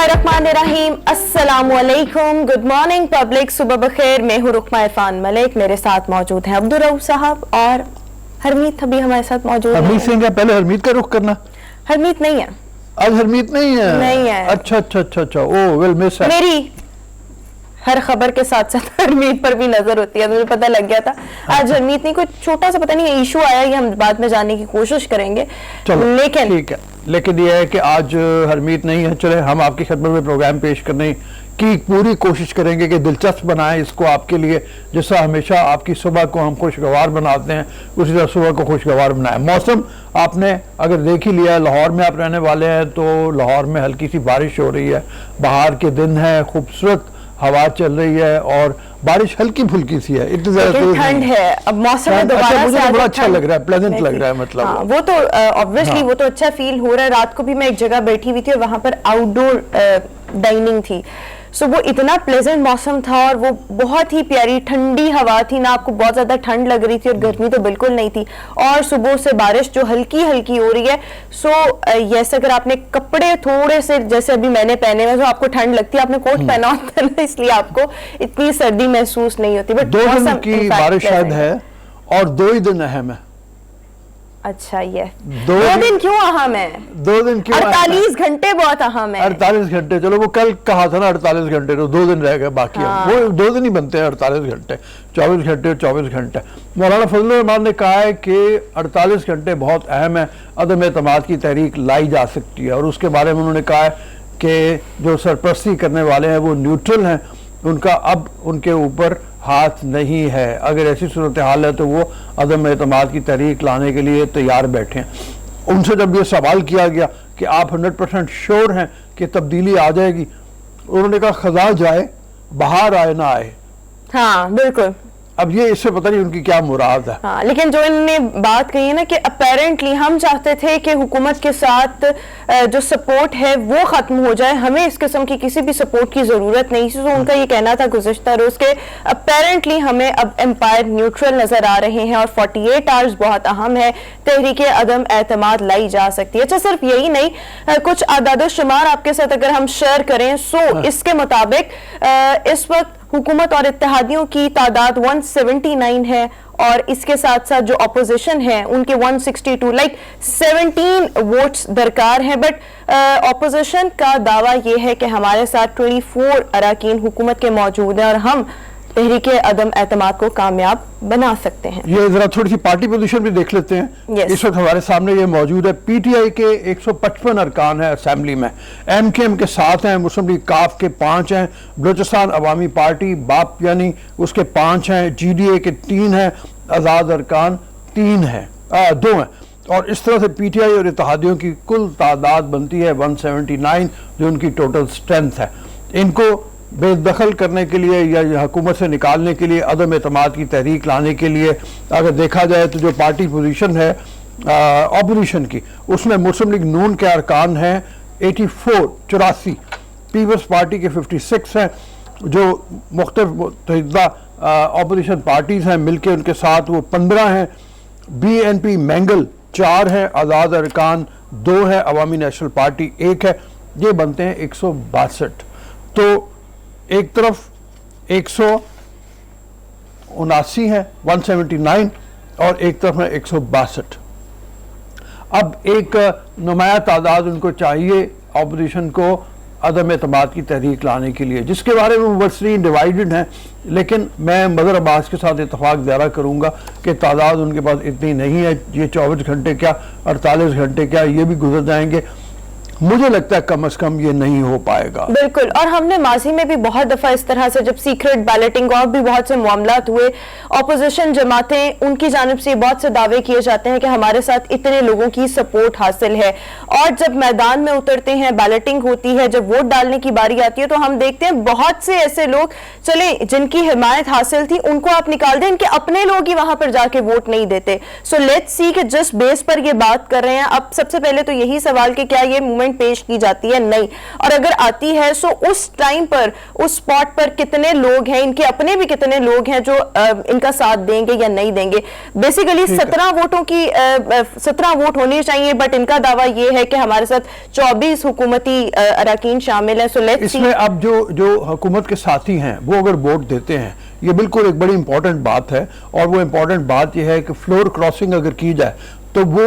बिस्मिल्लाहिर्रहमानिर्रहीम, अस्सलामुअलैकुम, good morning public, सुबह बखैर। मैं हूँ रुकमा इरफान मलिक, मेरे साथ मौजूद हैं अब्दुल रऊफ साहब और हरमीत अभी हमारे साथ मौजूद हरमीत सिंह है। पहले हरमीत का रुख करना। हरमीत नहीं है आज, हरमीत नहीं है। नहीं है। अच्छा ओ वेल मिस है। मेरी हर खबर के साथ साथ हरमीत पर भी नजर होती है, मुझे पता लग गया था। आज हरमीत नहीं, कोई छोटा सा पता नहीं इशू आया, ये हम बाद में जानने की कोशिश करेंगे। लेकिन ठीक है, लेकिन ये है कि आज हरमीत नहीं है। चले हम आपकी खिदमत में प्रोग्राम पेश करने की पूरी कोशिश करेंगे कि दिलचस्प बनाएं इसको आपके लिए, जिससे हमेशा आपकी सुबह को हम खुशगवार बनाते हैं, उसी तरह सुबह को खुशगवार बनाएं। मौसम आपने अगर देख ही लिया, लाहौर में आप रहने वाले हैं तो लाहौर में हल्की सी बारिश हो रही है, बाहर के दिन है, खूबसूरत हवा चल रही है और बारिश हल्की फुल्की सी है, इतनी ज्यादा ठंड है। अब मौसम में दोबारा मुझे तो बड़ा अच्छा लग रहा है, प्लेजेंट लग रहा है। मतलब हाँ, वो तो ऑब्वियसली वो तो अच्छा फील हो रहा है। रात को भी मैं एक जगह बैठी हुई थी और वहां पर आउटडोर डाइनिंग थी, सो वो इतना प्लेजेंट मौसम था और वो बहुत ही प्यारी ठंडी हवा थी ना, आपको बहुत ज्यादा ठंड लग रही थी और गर्मी तो बिल्कुल नहीं थी। और सुबह से बारिश जो हल्की हल्की हो रही है, सो यस, अगर आपने कपड़े थोड़े से जैसे अभी मैंने पहने हुए, तो आपको ठंड लगती है, आपने कोट पहना होता है ना, इसलिए आपको इतनी सर्दी महसूस नहीं होती। बट 2 दिन की बारिश शायद है और 2 ही दिन अहम है। अच्छा, ये 2 दिन क्यों अहम है? 2 दिन क्यों? 48 घंटे बहुत अहम है। 48 घंटे, चलो वो कल कहा था ना 48 घंटे, तो 2 दिन रह गए बाकी। हाँ। वो 2 दिन ही बनते हैं 48 घंटे, 24 घंटे 24 घंटे। मौलाना फजल रहमान ने कहा है कि 48 घंटे बहुत अहम है, अदम एतमाद की तहरीक लाई जा सकती है। और उसके बारे में उन्होंने कहा है कि जो सरपरस्ती करने वाले हैं वो न्यूट्रल हैं, उनका अब उनके ऊपर हाथ नहीं है। अगर ऐसी सूरत हाल है तो वो अदम एतमाद की तहरीक लाने के लिए तैयार बैठे हैं। उनसे जब ये सवाल किया गया कि आप 100% श्योर हैं कि तब्दीली आ जाएगी, उन्होंने कहा खजा जाए बाहर आए ना आए। हाँ बिल्कुल। अब ये इससे पता नहीं उनकी क्या मुराद है। हाँ, लेकिन जो इन्होंने बात कही है ना कि अपेरेंटली हम चाहते थे कि हुकूमत के साथ जो सपोर्ट है वो खत्म हो जाए, हमें इस किस्म की किसी भी सपोर्ट की जरूरत नहीं। तो उनका ये कहना था गुज़िश्ता रोज के अपेरेंटली हमें अब एम्पायर न्यूट्रल नजर आ रहे हैं और 48 आवर्स बहुत अहम है, तहरीक अदम एतमाद लाई जा सकती है। अच्छा, सिर्फ यही नहीं, कुछ आदाद शुमार आपके साथ अगर हम शेयर करें, सो इसके मुताबिक इस वक्त हुकूमत और इत्तेहादियों की तादाद 179 है और इसके साथ साथ जो अपोजिशन है उनके 162, लाइक 17 वोट्स दरकार हैं। बट अपोजिशन का दावा यह है कि हमारे साथ 24 अराकीन हुकूमत के मौजूद हैं और हम तहरीक अदम एतमाद को कामयाब बना सकते हैं। ये जरा थोड़ी सी पार्टी पोजीशन भी देख लेते हैं। yes. इस वक्त हमारे सामने ये मौजूद है। पीटीआई के 155 अरकान है असेंबली में, एमकेएम के 7 हैं, मुस्लिम लीग काफ के 5 हैं, बलूचिस्तान अवामी पार्टी बाप यानी उसके 5 हैं, जीडीए के 3 हैं, आज़ाद अरकान 2 हैं। और इस तरह से पीटीआई और इत्तेहादियों की कुल तादाद बनती है 179, जो उनकी टोटल स्ट्रेंथ है। इनको बेदखल करने के लिए या हुकूमत से निकालने के लिए, अदम एतमाद की तहरीक लाने के लिए अगर देखा जाए तो जो पार्टी पोजीशन है ऑपोजिशन की, उसमें मुस्लिम लीग नून के अरकान हैं 84, पीपल्स पार्टी के 56 हैं, जो मुख्तलिफ मुत्तहिदा ऑपोजिशन पार्टीज हैं मिलके उनके साथ वो 15 हैं, बीएनपी मैंगल 4 हैं, आज़ाद अरकान 2 है, अवामी नेशनल पार्टी 1 है। ये बनते हैं 162। तो एक तरफ 179 है 179 और एक तरफ है 162। अब एक नुमाया तादाद उनको चाहिए ऑपोजिशन को अदम एतमाद की तहरीक लाने के लिए, जिसके बारे में मुबस्सिरीन डिवाइडेड हैं। लेकिन मैं मदर अब्बास के साथ इत्तफाक ज़्यादा करूँगा कि तादाद उनके पास इतनी नहीं है। ये 24 घंटे क्या 48 घंटे क्या, ये भी गुजर जाएंगे। मुझे लगता है कम से कम ये नहीं हो पाएगा। बिल्कुल, और हमने माजी में भी बहुत दफा इस तरह से जब सीक्रेट बैलेटिंग और भी बहुत से मामलात हुए, ऑपोजिशन जमातें उनकी जानिब से बहुत से दावे किए जाते हैं कि हमारे साथ इतने लोगों की सपोर्ट हासिल है, और जब मैदान में उतरते हैं, बैलेटिंग होती है, जब वोट डालने की बारी आती है, तो हम देखते हैं बहुत से ऐसे लोग चले जिनकी हिमायत हासिल थी उनको आप निकाल दें, इनके अपने लोग ही वहां पर जाके वोट नहीं देते। सो लेट्स सी कि जिस बेस पर ये बात कर रहे हैं, अब सबसे पहले तो यही सवाल कि क्या ये मूवमेंट پیش کی جاتی ہے؟ نہیں. اور اگر آتی ہے سو اس ٹائم پر اس سپاٹ پر کتنے لوگ ہیں, ان کے اپنے بھی کتنے لوگ ہیں جو ان کا ساتھ دیں گے یا نہیں دیں گے؟ بیسیکلی 17 ووٹ ہونے چاہیے, بٹ ان کا دعویٰ یہ ہے کہ ہمارے ساتھ 24 حکومتی اراکین شامل ہیں. So let's see. اس میں اب جو حکومت کے ساتھی ہیں وہ اگر ووٹ دیتے ہیں, یہ بالکل ایک بڑی امپورٹنٹ بات ہے, اور وہ امپورٹنٹ بات یہ ہے کہ فلور کراسنگ اگر کی جائے تو وہ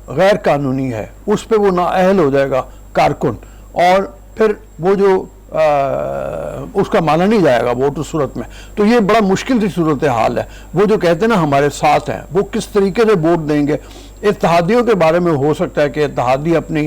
غیر قانونی ہے, اس پہ وہ نااہل ہو جائے گا کارکن, اور پھر وہ جو اس کا مانا نہیں جائے گا ووٹ اس صورت میں. تو یہ بڑا مشکل سی صورتحال ہے. وہ جو کہتے ہیں نا ہمارے ساتھ ہیں, وہ کس طریقے سے ووٹ دیں گے؟ اتحادیوں کے بارے میں ہو سکتا ہے کہ اتحادی اپنی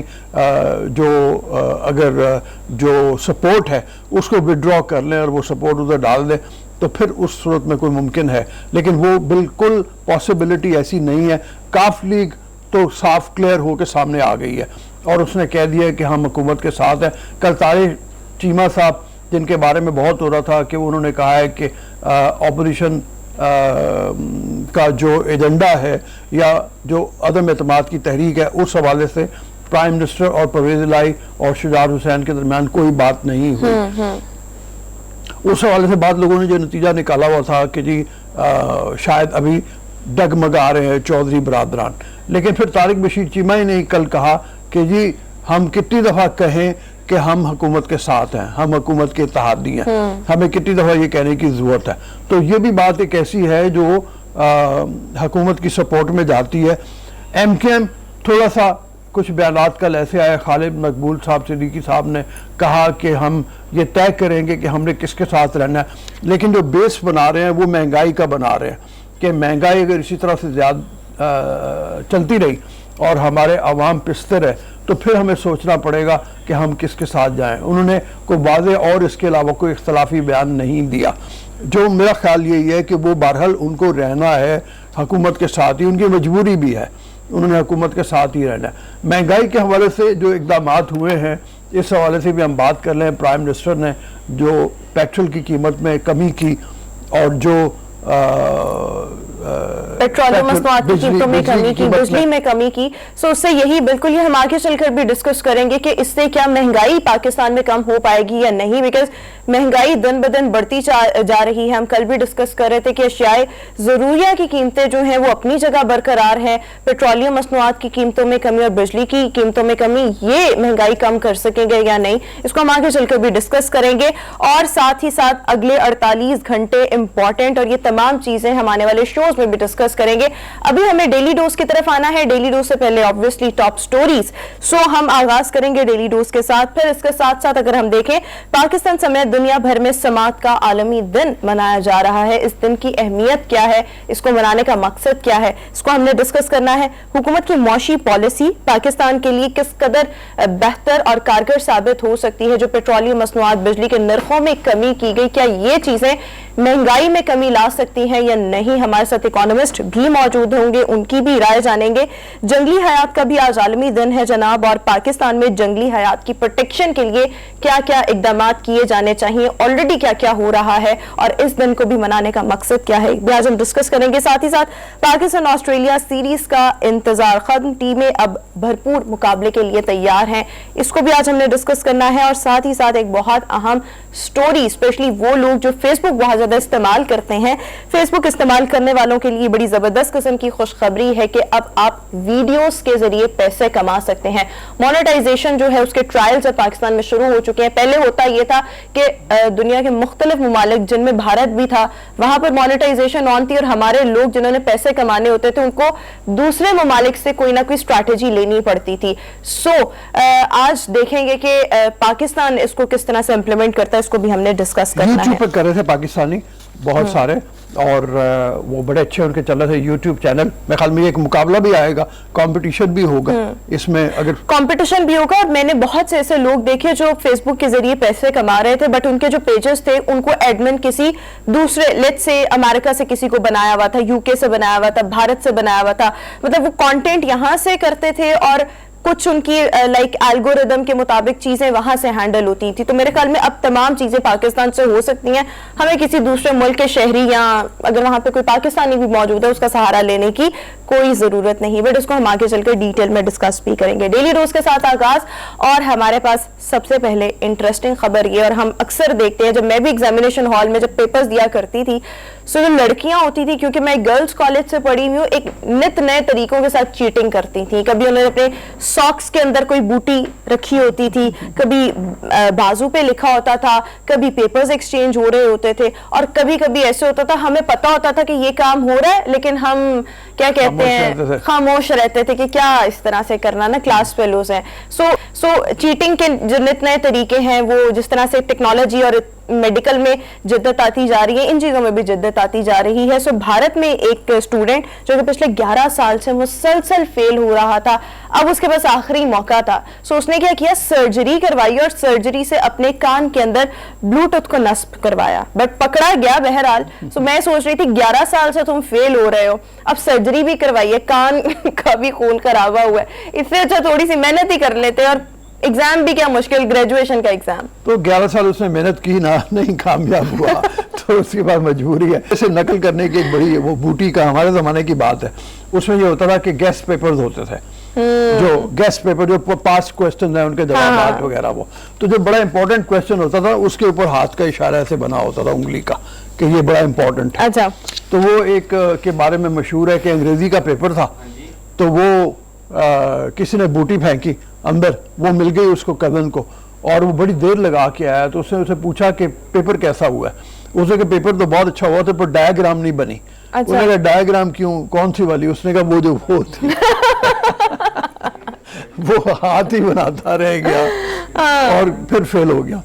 جو سپورٹ ہے اس کو وڈرا کر لیں اور وہ سپورٹ ادھر ڈال دیں, تو پھر اس صورت میں کوئی ممکن ہے, لیکن وہ بالکل پاسبلٹی ایسی نہیں ہے. کاف لیگ تو صاف کلیئر ہو کے سامنے آ گئی ہے اور اس نے کہہ دیا کہ ہم حکومت کے ساتھ ہیں. کل طارق چیمہ صاحب جن کے بارے میں بہت ہو رہا تھا کہ انہوں نے کہا ہے کہ اپوزیشن کا جو ایجنڈا ہے یا جو عدم اعتماد کی تحریک ہے, اس حوالے سے پرائم منسٹر اور پرویز الہی اور شجاعت حسین کے درمیان کوئی بات نہیں ہوئی. اس حوالے سے بعض لوگوں نے جو نتیجہ نکالا ہوا تھا کہ جی شاید ابھی ڈگمگا رہے ہیں چودھری برادران, لیکن پھر طارق بشیر چیمہ ہی نے کل کہا کہ جی ہم کتنی دفعہ کہیں کہ ہم حکومت کے ساتھ ہیں, ہم حکومت کے اتحادی ہیں, ہمیں کتنی دفعہ یہ کہنے کی ضرورت ہے. تو یہ بھی بات ایک ایسی ہے جو حکومت کی سپورٹ میں جاتی ہے. ایم کے ایم تھوڑا سا کچھ بیانات کل ایسے آئے, خالد مقبول صاحب صدیقی صاحب نے کہا کہ ہم یہ طے کریں گے کہ ہم نے کس کے ساتھ رہنا ہے, لیکن جو بیس بنا رہے ہیں وہ مہنگائی کا بنا رہے ہیں کہ مہنگائی اگر اسی طرح سے زیادہ چلتی رہی اور ہمارے عوام پستے رہے تو پھر ہمیں سوچنا پڑے گا کہ ہم کس کے ساتھ جائیں. انہوں نے کوئی واضح اور اس کے علاوہ کوئی اختلافی بیان نہیں دیا. جو میرا خیال یہی ہے کہ وہ بہرحال ان کو رہنا ہے حکومت کے ساتھ ہی, ان کی مجبوری بھی ہے, انہوں نے حکومت کے ساتھ ہی رہنا ہے. مہنگائی کے حوالے سے جو اقدامات ہوئے ہیں اس حوالے سے بھی ہم بات کر لیں. پرائم منسٹر نے جو پیٹرول کی قیمت میں کمی کی اور جو پیٹرولیم مصنوعات کی قیمتوں میں کمی کی, بجلی میں کمی کی, سو اس سے یہی بالکل یہ ہم آگے چل کر بھی ڈسکس کریں گے کہ اس سے کیا مہنگائی پاکستان میں کم ہو پائے گی یا نہیں, بیکاز مہنگائی دن بدن بڑھتی جا رہی ہے. ہم کل بھی ڈسکس کر رہے تھے کہ اشیاء ضروریہ کی قیمتیں جو ہیں وہ اپنی جگہ برقرار ہیں, پیٹرولیم مصنوعات کی قیمتوں میں کمی اور بجلی کی قیمتوں میں کمی, یہ مہنگائی کم کر سکیں گے یا نہیں, اس کو ہم آگے چل کر بھی ڈسکس کریں گے. اور ساتھ ہی ساتھ اگلے 48 گھنٹے امپورٹنٹ, اور یہ تمام چیزیں ہم آنے والے شوز میں بھی ڈسکس کریں گے. ابھی ہمیں ڈیلی ڈوز کی طرف آنا ہے. ڈیلی ڈوز سے پہلے obviously ٹاپ سٹوریز, سو ہم آغاز کریں گے ڈیلی ڈوز کے ساتھ. پھر اس کے ساتھ ساتھ اگر ہم دیکھیں پاکستان سمیت دنیا بھر میں سماعت کا عالمی دن منایا جا رہا ہے. اس دن کی اہمیت کیا ہے, اس کو منانے کا مقصد کیا ہے, اس کو ہم نے ڈسکس کرنا ہے. حکومت کی معاشی پالیسی پاکستان کے لیے کس قدر بہتر اور کارگر ثابت ہو سکتی ہے. جو پیٹرولیم مصنوعات, بجلی کے نرخوں میں کمی کی گئی, کیا یہ چیزیں مہنگائی میں کمی لا سکتی ہیں یا نہیں. ہمارے ساتھ اکانومسٹ بھی موجود ہوں گے, ان کی بھی رائے جانیں گے. جنگلی حیات کا بھی آج عالمی دن ہے جناب, اور پاکستان میں جنگلی حیات کی پروٹیکشن کے لیے کیا کیا اقدامات کیے جانے چاہیے, آلریڈی کیا کیا ہو رہا ہے, اور اس دن کو بھی منانے کا مقصد کیا ہے, آج ہم ڈسکس کریں گے. ساتھ ہی ساتھ پاکستان آسٹریلیا سیریز کا انتظار ختم, ٹیمیں اب بھرپور مقابلے کے لیے تیار ہیں, اس کو بھی آج ہم نے ڈسکس کرنا ہے. اور ساتھ ہی ساتھ ایک بہت اہم سٹوری, اسپیشلی وہ لوگ جو فیس بک بہت زیادہ استعمال کرتے ہیں, فیس بک استعمال کرنے والوں کے لیے بڑی زبردست قسم کی خوشخبری ہے کہ اب آپ ویڈیوز کے ذریعے پیسے کما سکتے ہیں. مونیٹائزیشن جو ہے اس کے ٹرائلز اب پاکستان میں شروع ہو چکے ہیں. پہلے ہوتا یہ تھا کہ دنیا کے مختلف ممالک جن میں بھارت بھی تھا وہاں پر مونیٹائزیشن آن تھی, اور ہمارے لوگ جنہوں نے پیسے کمانے ہوتے تھے ان کو دوسرے ممالک سے کوئی نہ کوئی اسٹریٹجی لینی پڑتی تھی. سو آج دیکھیں گے کہ پاکستان اس کو کس طرح سے امپلیمنٹ کرتا ہے, اس کو بھی ہم نے ڈسکس کرنا ہے. یوٹیوب پہ کر رہے تھے پاکستانی بہت سارے, اور وہ بڑے اچھے ان کے چل رہے تھے یوٹیوب چینل. میرے خیال میں ایک مقابلہ بھی آئے گا, کمپٹیشن بھی ہوگا اس میں, اگر کمپٹیشن بھی ہوگا. اور میں نے بہت سے ایسے لوگ دیکھے جو فیس بک کے ذریعے پیسے کما رہے تھے, بٹ ان کے جو پیجز تھے ان کو ایڈمن کسی دوسرے, لیٹ سے امریکہ سے کسی کو بنایا ہوا تھا, UK سے بنایا ہوا تھا, بھارت سے بنایا ہوا تھا, مطلب وہ کانٹینٹ یہاں سے کرتے تھے اور کچھ ان کی لائک الگورتھم کے مطابق چیزیں وہاں سے ہینڈل ہوتی تھی. تو میرے خیال میں اب تمام چیزیں پاکستان سے ہو سکتی ہیں, ہمیں کسی دوسرے ملک کے شہری یا اگر وہاں پہ کوئی پاکستانی بھی موجود ہے اس کا سہارا لینے کی کوئی ضرورت نہیں. بٹ اس کو ہم آگے چل کر ڈیٹیل میں ڈسکس بھی کریں گے. ڈیلی روز کے ساتھ آغاز, اور ہمارے پاس سب سے پہلے انٹرسٹنگ خبر یہ, اور ہم اکثر دیکھتے ہیں جب میں بھی ایگزامینیشن ہال میں جب پیپرز دیا کرتی تھی, سو جو لڑکیاں ہوتی تھی, کیونکہ میں گرلز کالج سے پڑھی ہوئی ہوں, ایک نت نئے طریقوں کے ساتھ چیٹنگ کرتی تھی. کبھی انہوں نے اپنے ساکس کے اندر کوئی بوٹی رکھی ہوتی تھی, کبھی بازو پہ لکھا ہوتا تھا, کبھی پیپرز ایکسچینج ہو رہے ہوتے تھے, اور کبھی کبھی ایسے ہوتا تھا ہمیں پتا ہوتا تھا کہ یہ کام ہو رہا ہے لیکن ہم کیا کہتے ہیں خاموش رہتے تھے کہ کیا اس طرح سے کرنا نا, کلاس فیلوز ہیں. سو چیٹنگ کے جو نت نئے طریقے ہیں وہ جس طرح سے ٹیکنالوجی اور میڈیکل میں جدت آتی جا رہی ہے, ان چیزوں میں بھی جدت آتی جا رہی ہے. سو بھارت میں ایک اسٹوڈنٹ جو کہ پچھلے 11 سال سے مسلسل فیل ہو رہا تھا, اب اس کے پاس آخری موقع تھا. سو اس نے کیا کیا, سرجری کروائی, اور سرجری سے اپنے کان کے اندر بلوٹوتھ کو نصب کروایا, بٹ پکڑا گیا بہرحال. سو میں سوچ رہی تھی 11 سال سے تم فیل ہو رہے ہو, اب سرجری بھی کروائی ہے, کان کا بھی خون خرابا ہوا ہے, اس سے اچھا تھوڑی سی محنت ہی کر لیتے. اور ایگزام بھی کیا مشکل, گریجویشن کا ایگزام. تو 11 سال اس نے محنت کی نا, نہیں کامیاب ہوا تو اس کے بعد مجبوری ہے. اسے نقل کرنے کی ایک بڑی وہ بوٹی کا ہمارے زمانے کی بات ہے, اس میں یہ ہوتا تھا کہ گیسٹ پیپرز ہوتے تھے, جو گیسٹ پیپر جو پاس کوسچن ہیں ان کے جوابات وغیرہ, وہ تو جو بڑا امپورٹنٹ کوسچن ہوتا تھا اس کے اوپر ہاتھ کا اشارہ ایسے بنا ہوتا تھا انگلی کا کہ یہ بڑا امپورٹنٹ ہے. اچھا, تو وہ ایک کے بارے میں مشہور ہے کہ انگریزی کا پیپر تھا, تو وہ کسی نے بوٹی پھینکی اندر, وہ مل گئی اس کو کزن کو, اور وہ بڑی دیر لگا کے آیا. تو اس نے اسے پوچھا کہ پیپر کیسا ہوا ہے, اس نے کہا پیپر تو بہت اچھا ہوا تھا پر ڈائیگرام نہیں بنی. انہوں نے کہا ڈائیگرام کیوں, کون سی والی؟ اس نے کہا وہ جو وہ تھی. وہ ہاتھ ہی بناتا رہ گیا اور پھر فیل ہو گیا.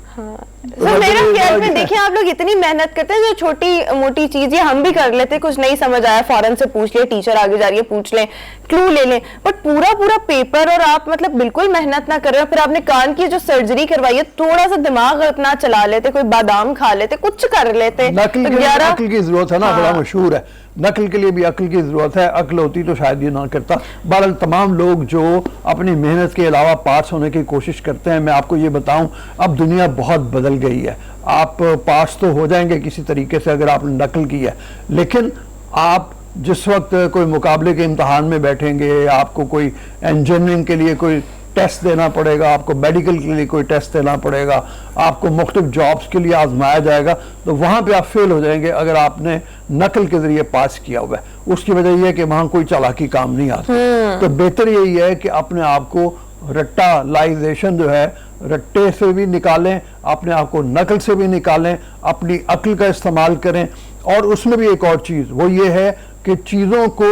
میرا خیال میں دیکھیں آپ لوگ اتنی محنت کرتے ہیں, جو چھوٹی موٹی چیز یہ ہم بھی کر لیتے, کچھ نہیں سمجھ آیا فوراً سے پوچھ لیں, ٹیچر آگے جا رہی ہے پوچھ لیں, کلو لے لیں, بٹ پورا پیپر اور آپ مطلب بالکل محنت نہ کر رہے ہو. پھر آپ نے کان کی جو سرجری کروائی ہے, تھوڑا سا دماغ اپنا چلا لیتے, کوئی بادام کھا لیتے, کچھ کر لیتے. عقل کی ضرورت ہے نا, بڑا مشہور ہے, نقل کے لیے بھی عقل کی ضرورت ہے, عقل ہوتی تو شاید یہ نہ کرتا. بہرحال تمام لوگ جو اپنی محنت کے علاوہ پاس ہونے کی کوشش کرتے ہیں, میں آپ کو یہ بتاؤں اب دنیا بہت بدل گئی ہے. آپ پاس تو ہو جائیں گے کسی طریقے سے اگر آپ نے نقل کی ہے, لیکن آپ جس وقت کوئی مقابلے کے امتحان میں بیٹھیں گے, آپ کو کوئی انجینئرنگ کے لیے کوئی ٹیسٹ دینا پڑے گا, آپ کو میڈیکل کے لیے کوئی ٹیسٹ دینا پڑے گا, آپ کو مختلف جابز کے لیے آزمایا جائے گا, تو وہاں پہ آپ فیل ہو جائیں گے اگر آپ نے نقل کے ذریعے پاس کیا ہوا ہے. اس کی وجہ یہ ہے کہ وہاں کوئی چالاکی کام نہیں آتی. تو بہتر یہی ہے کہ اپنے آپ کو رٹا لائزیشن جو ہے, رٹے سے بھی نکالیں, اپنے آپ کو نقل سے بھی نکالیں, اپنی عقل کا استعمال کریں. اور اس میں بھی ایک اور چیز وہ یہ ہے کہ چیزوں کو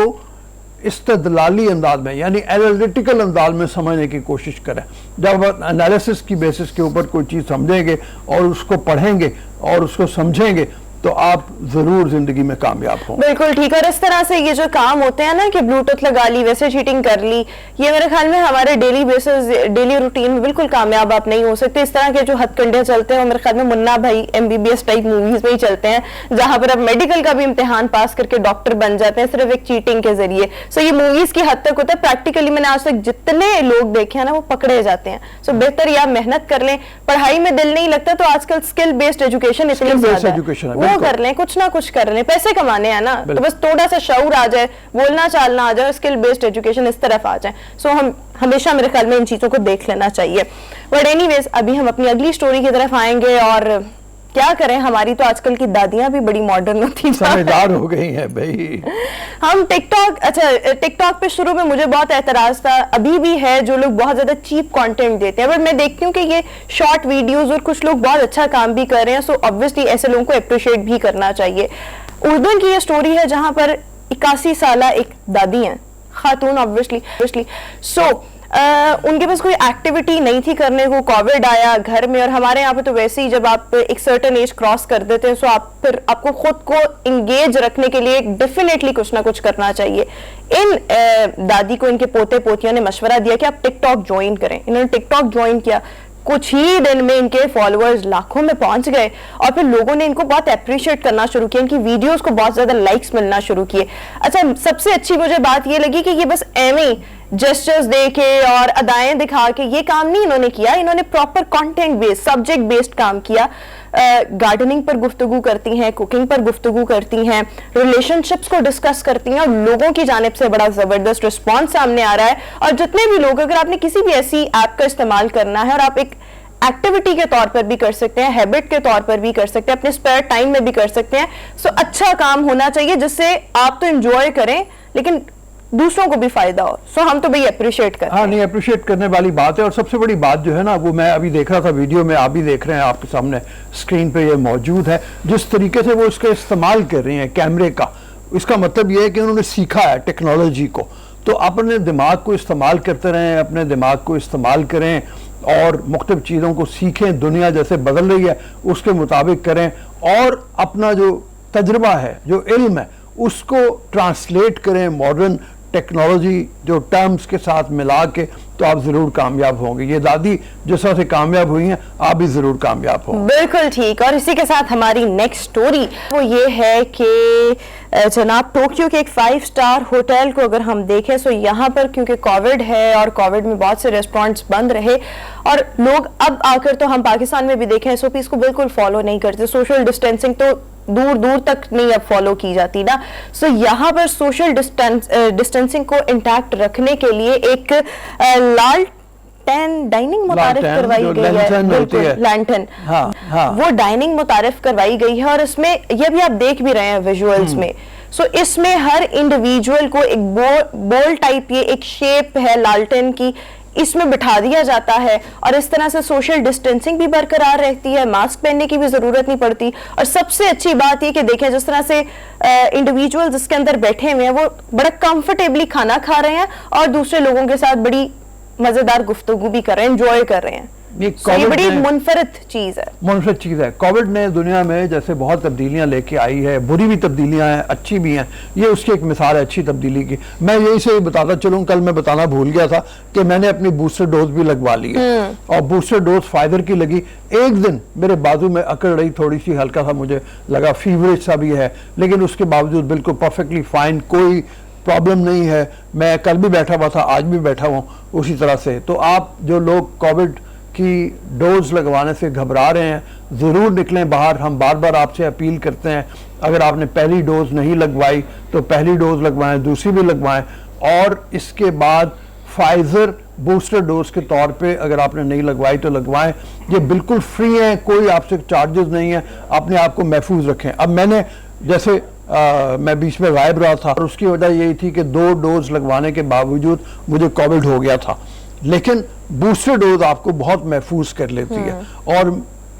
استدلالی انداز میں یعنی اینالیٹیکل انداز میں سمجھنے کی کوشش کریں. جب آپ انالیسس کی بیسس کے اوپر کوئی چیز سمجھیں گے اور اس کو پڑھیں گے اور اس کو سمجھیں گے تو آپ ضرور زندگی میں کامیاب ہوں. بالکل ٹھیک. اور اس طرح سے یہ جو کام ہوتے ہیں نا کہ بلوٹوتھ لگا لی ویسے چیٹنگ کر لی, یہ میرے خیال میں ہمارے ڈیلی بیسز ڈیلی روٹین میں بالکل کامیاب آپ نہیں ہو سکتے. اس طرح کے جو ہتھ کنڈے چلتے ہیں وہ میرے خیال میں منا بھائی MBBS ٹائپ موویز میں ہی چلتے ہیں, جہاں پر اب میڈیکل کا بھی امتحان پاس کر کے ڈاکٹر بن جاتے ہیں صرف ایک چیٹنگ کے ذریعے. سو یہ موویز کی حد تک ہوتا ہے, پریکٹیکلی میں نے آج تک جتنے لوگ دیکھے ہیں نا وہ پکڑے جاتے ہیں. سو بہتر یہ آپ محنت کر لیں, پڑھائی میں دل نہیں لگتا تو آج کل اسکل بیسڈ ایجوکیشن اتنی زیادہ ہے, وہ کر لیں, کچھ نہ کچھ کر رہے ہیں, پیسے کمانے ہیں نا, تو بس تھوڑا سا شعور آ جائے, بولنا چالنا آ جائے, اسکل بیسڈ ایجوکیشن اس طرف آ جائے. سو ہم ہمیشہ میرے خیال میں ان چیزوں کو دیکھ لینا چاہیے. بٹ اینی ویز ابھی ہم اپنی اگلی سٹوری کی طرف آئیں گے, اور کیا کریں, ہماری تو آج کل کی دادیاں بھی بڑی ماڈرن ہوتی ہیں, سمجھدار ہو گئی ہیں بھائی. ہم ٹک ٹاک پہ شروع میں مجھے بہت اعتراض تھا, ابھی بھی ہے, جو لوگ بہت زیادہ چیپ کانٹینٹ دیتے ہیں, بٹ میں دیکھتی ہوں کہ یہ شارٹ ویڈیوز اور کچھ لوگ بہت اچھا کام بھی کر رہے ہیں. سو obviously ایسے لوگوں کو اپریشیٹ بھی کرنا چاہیے. اردن کی یہ سٹوری ہے جہاں پر 81 سالہ ایک دادی ہیں, خاتون obviously. سو ان کے پاس کوئی ایکٹیویٹی نہیں تھی کرنے کو, کووڈ آیا گھر میں, اور ہمارے یہاں پہ تو ویسے ہی جب آپ ایک سرٹن ایج کراس کر دیتے ہیں سو آپ کو خود کو انگیج رکھنے کے لیے ڈیفینیٹلی کچھ نہ کچھ کرنا چاہیے. ان دادی کو ان کے پوتے پوتیوں نے مشورہ دیا کہ آپ ٹک ٹاک جوائن کریں. انہوں نے ٹک ٹاک جوائن کیا, کچھ ہی دن میں ان کے فالوورز لاکھوں میں پہنچ گئے, اور پھر لوگوں نے ان کو بہت اپریشیٹ کرنا شروع کیا, ان کی ویڈیوز کو بہت زیادہ لائکس ملنا شروع کیے. اچھا, سب سے اچھی مجھے بات یہ لگی کہ یہ بس ایویں जेस्चर्स दे के और अदाएं दिखा के ये काम नहीं इन्होंने किया, इन्होंने proper content based subject based काम किया। गार्डनिंग पर गुफ्तगू करती हैं, कुकिंग पर गुफ्तगू करती हैं, रिलेशनशिप्स को डिस्कस करती हैं और लोगों की जानिब से बड़ा जबरदस्त रिस्पॉन्स सामने आ रहा है। और जितने भी लोग, अगर आपने किसी भी ऐसी ऐप का इस्तेमाल करना है और आप एक एक्टिविटी के तौर पर भी कर सकते हैं, हैबिट के तौर पर भी कर सकते हैं, अपने स्पेयर टाइम में भी कर सकते हैं, सो अच्छा काम होना चाहिए जिससे आप तो एंजॉय करें लेकिन दूसरों को भी फायदा हो। सो हम तो भाई अप्रिशिएट करते हैं। हाँ, नहीं, अप्रिशिएट करने वाली बात है। और सबसे बड़ी बात जो है ना, वो मैं अभी देख रहा था वीडियो में, आप भी देख रहे हैं, आपके सामने स्क्रीन पे ये मौजूद है, जिस तरीके से वो इसका इस्तेमाल कर रही हैं कैमरे का, इसका मतलब ये है कि उन्होंने सीखा है टेक्नोलॉजी को। तो अपने दिमाग को इस्तेमाल करते रहें, अपने दिमाग को इस्तेमाल करें और मुख्तलिफ चीज़ों को सीखें, दुनिया जैसे बदल रही है उसके मुताबिक करें और अपना जो तजुर्बा है, जो इल्म है, उसको ट्रांसलेट करें मॉडर्न टेक्नोलॉजी जो टर्म्स के साथ मिला के, तो आप जरूर कामयाब होंगे। ये दादी जिस तरह से कामयाब हुई हैं, आप भी जरूर कामयाब होंगे। बिल्कुल ठीक। और इसी के साथ हमारी नेक्स्ट स्टोरी वो ये है कि जनाब टोक्यो के एक 5 स्टार होटल को अगर हम देखें तो यहाँ पर क्योंकि कोविड है और कोविड में बहुत से रेस्टोरेंट्स बंद रहे और लोग अब आकर, तो हम पाकिस्तान में भी देखें एसओपीज को बिल्कुल फॉलो नहीं करते, सोशल डिस्टेंसिंग तो दूर दूर तक नहीं अब फॉलो की जाती ना। सो यहाँ पर सोशल डिस्टेंसिंग को इंटैक्ट रखने के लिए एक लालटेन डाइनिंग मुतारिफ करवाई गई है, बिल्कुल लैंटर्न, हाँ, हाँ। वो डाइनिंग मुतारिफ करवाई गई है और इसमें ये भी आप देख भी रहे हैं विजुअल्स में। सो इसमें हर इंडिविजुअल को एक बोल टाइप, ये एक शेप है लालटेन की, इसमें बिठा दिया जाता है और इस तरह से सोशल डिस्टेंसिंग भी बरकरार रहती है, मास्क पहनने की भी जरूरत नहीं पड़ती। और सबसे अच्छी बात ये कि देखें जिस तरह से इंडिविजुअल जिसके अंदर बैठे हुए हैं वो बड़ा कंफर्टेबली खाना खा रहे हैं और दूसरे लोगों के साथ बड़ी मजेदार गुफ्तगू भी कर रहे हैं, एंजॉय कर रहे हैं। ये बड़ी मुनफरद चीज है, मुनफरद चीज है। कोविड ने दुनिया में जैसे बहुत तब्दीलियां लेके आई है, बुरी भी तब्दीलियां हैं, अच्छी भी हैं, ये उसकी एक मिसाल है अच्छी तब्दीली की। मैं यही से बताता चलूं, कल मैं बताना भूल गया था कि मैंने अपनी बूस्टर डोज भी लगवा ली है और बूस्टर डोज फाइजर की लगी। एक दिन मेरे बाजू में अकड़ रही, थोड़ी सी हल्का सा मुझे लगा, फीवरिश सा भी है, लेकिन उसके बावजूद बिल्कुल परफेक्टली फाइन, कोई प्रॉब्लम नहीं है। मैं कल भी बैठा हुआ था, आज भी बैठा हुआ उसी तरह से। तो आप जो लोग कोविड की डोज लगवाने से घबरा रहे हैं, ज़रूर निकलें बाहर। हम बार बार आपसे अपील करते हैं, अगर आपने पहली डोज नहीं लगवाई तो पहली डोज लगवाएं, दूसरी भी लगवाएं और इसके बाद फाइजर बूस्टर डोज के तौर पे अगर आपने नहीं लगवाई तो लगवाएं। ये बिल्कुल फ्री है, कोई आपसे चार्जेस नहीं है, अपने आप को महफूज रखें। अब मैंने जैसे मैं बीच में गायब रहा था और उसकी वजह यही थी कि 2 डोज लगवाने के बावजूद मुझे कोविड हो गया था, लेकिन बूस्टर डोज आपको बहुत महफूज कर लेती है। और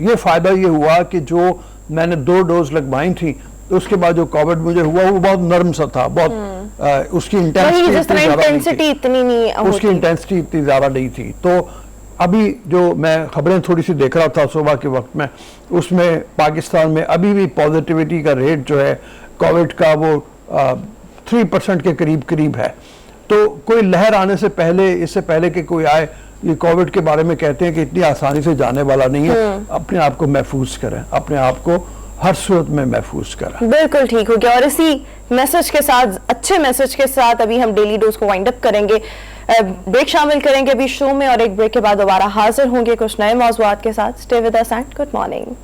ये फायदा ये हुआ कि जो मैंने 2 डोज लगवाई थी तो उसके बाद जो कोविड मुझे हुआ वो बहुत नरम सा था, बहुत उसकी इंटेंसिटी इतनी ज्यादा नहीं थी। तो अभी जो मैं खबरें थोड़ी सी देख रहा था सुबह के वक्त में, उसमें पाकिस्तान में अभी भी पॉजिटिविटी का रेट जो है कोविड का वो 3% के करीब है। तो कोई लहर आने से पहले, इससे पहले कि कोई आए, ये कोविड के बारे में कहते हैं कि इतनी आसानी से जाने वाला नहीं है। अपने आप को महफूज करें, अपने आप को हर सूरत में महफूज करें। बिल्कुल ठीक हो गया। और इसी मैसेज के साथ, अच्छे मैसेज के साथ अभी हम डेली डोज को वाइंड अप करेंगे, ब्रेक शामिल करेंगे अभी शो में और एक ब्रेक के बाद दोबारा हाजिर होंगे कुछ नए मौज़ूआत के साथ। Stay with us and good morning.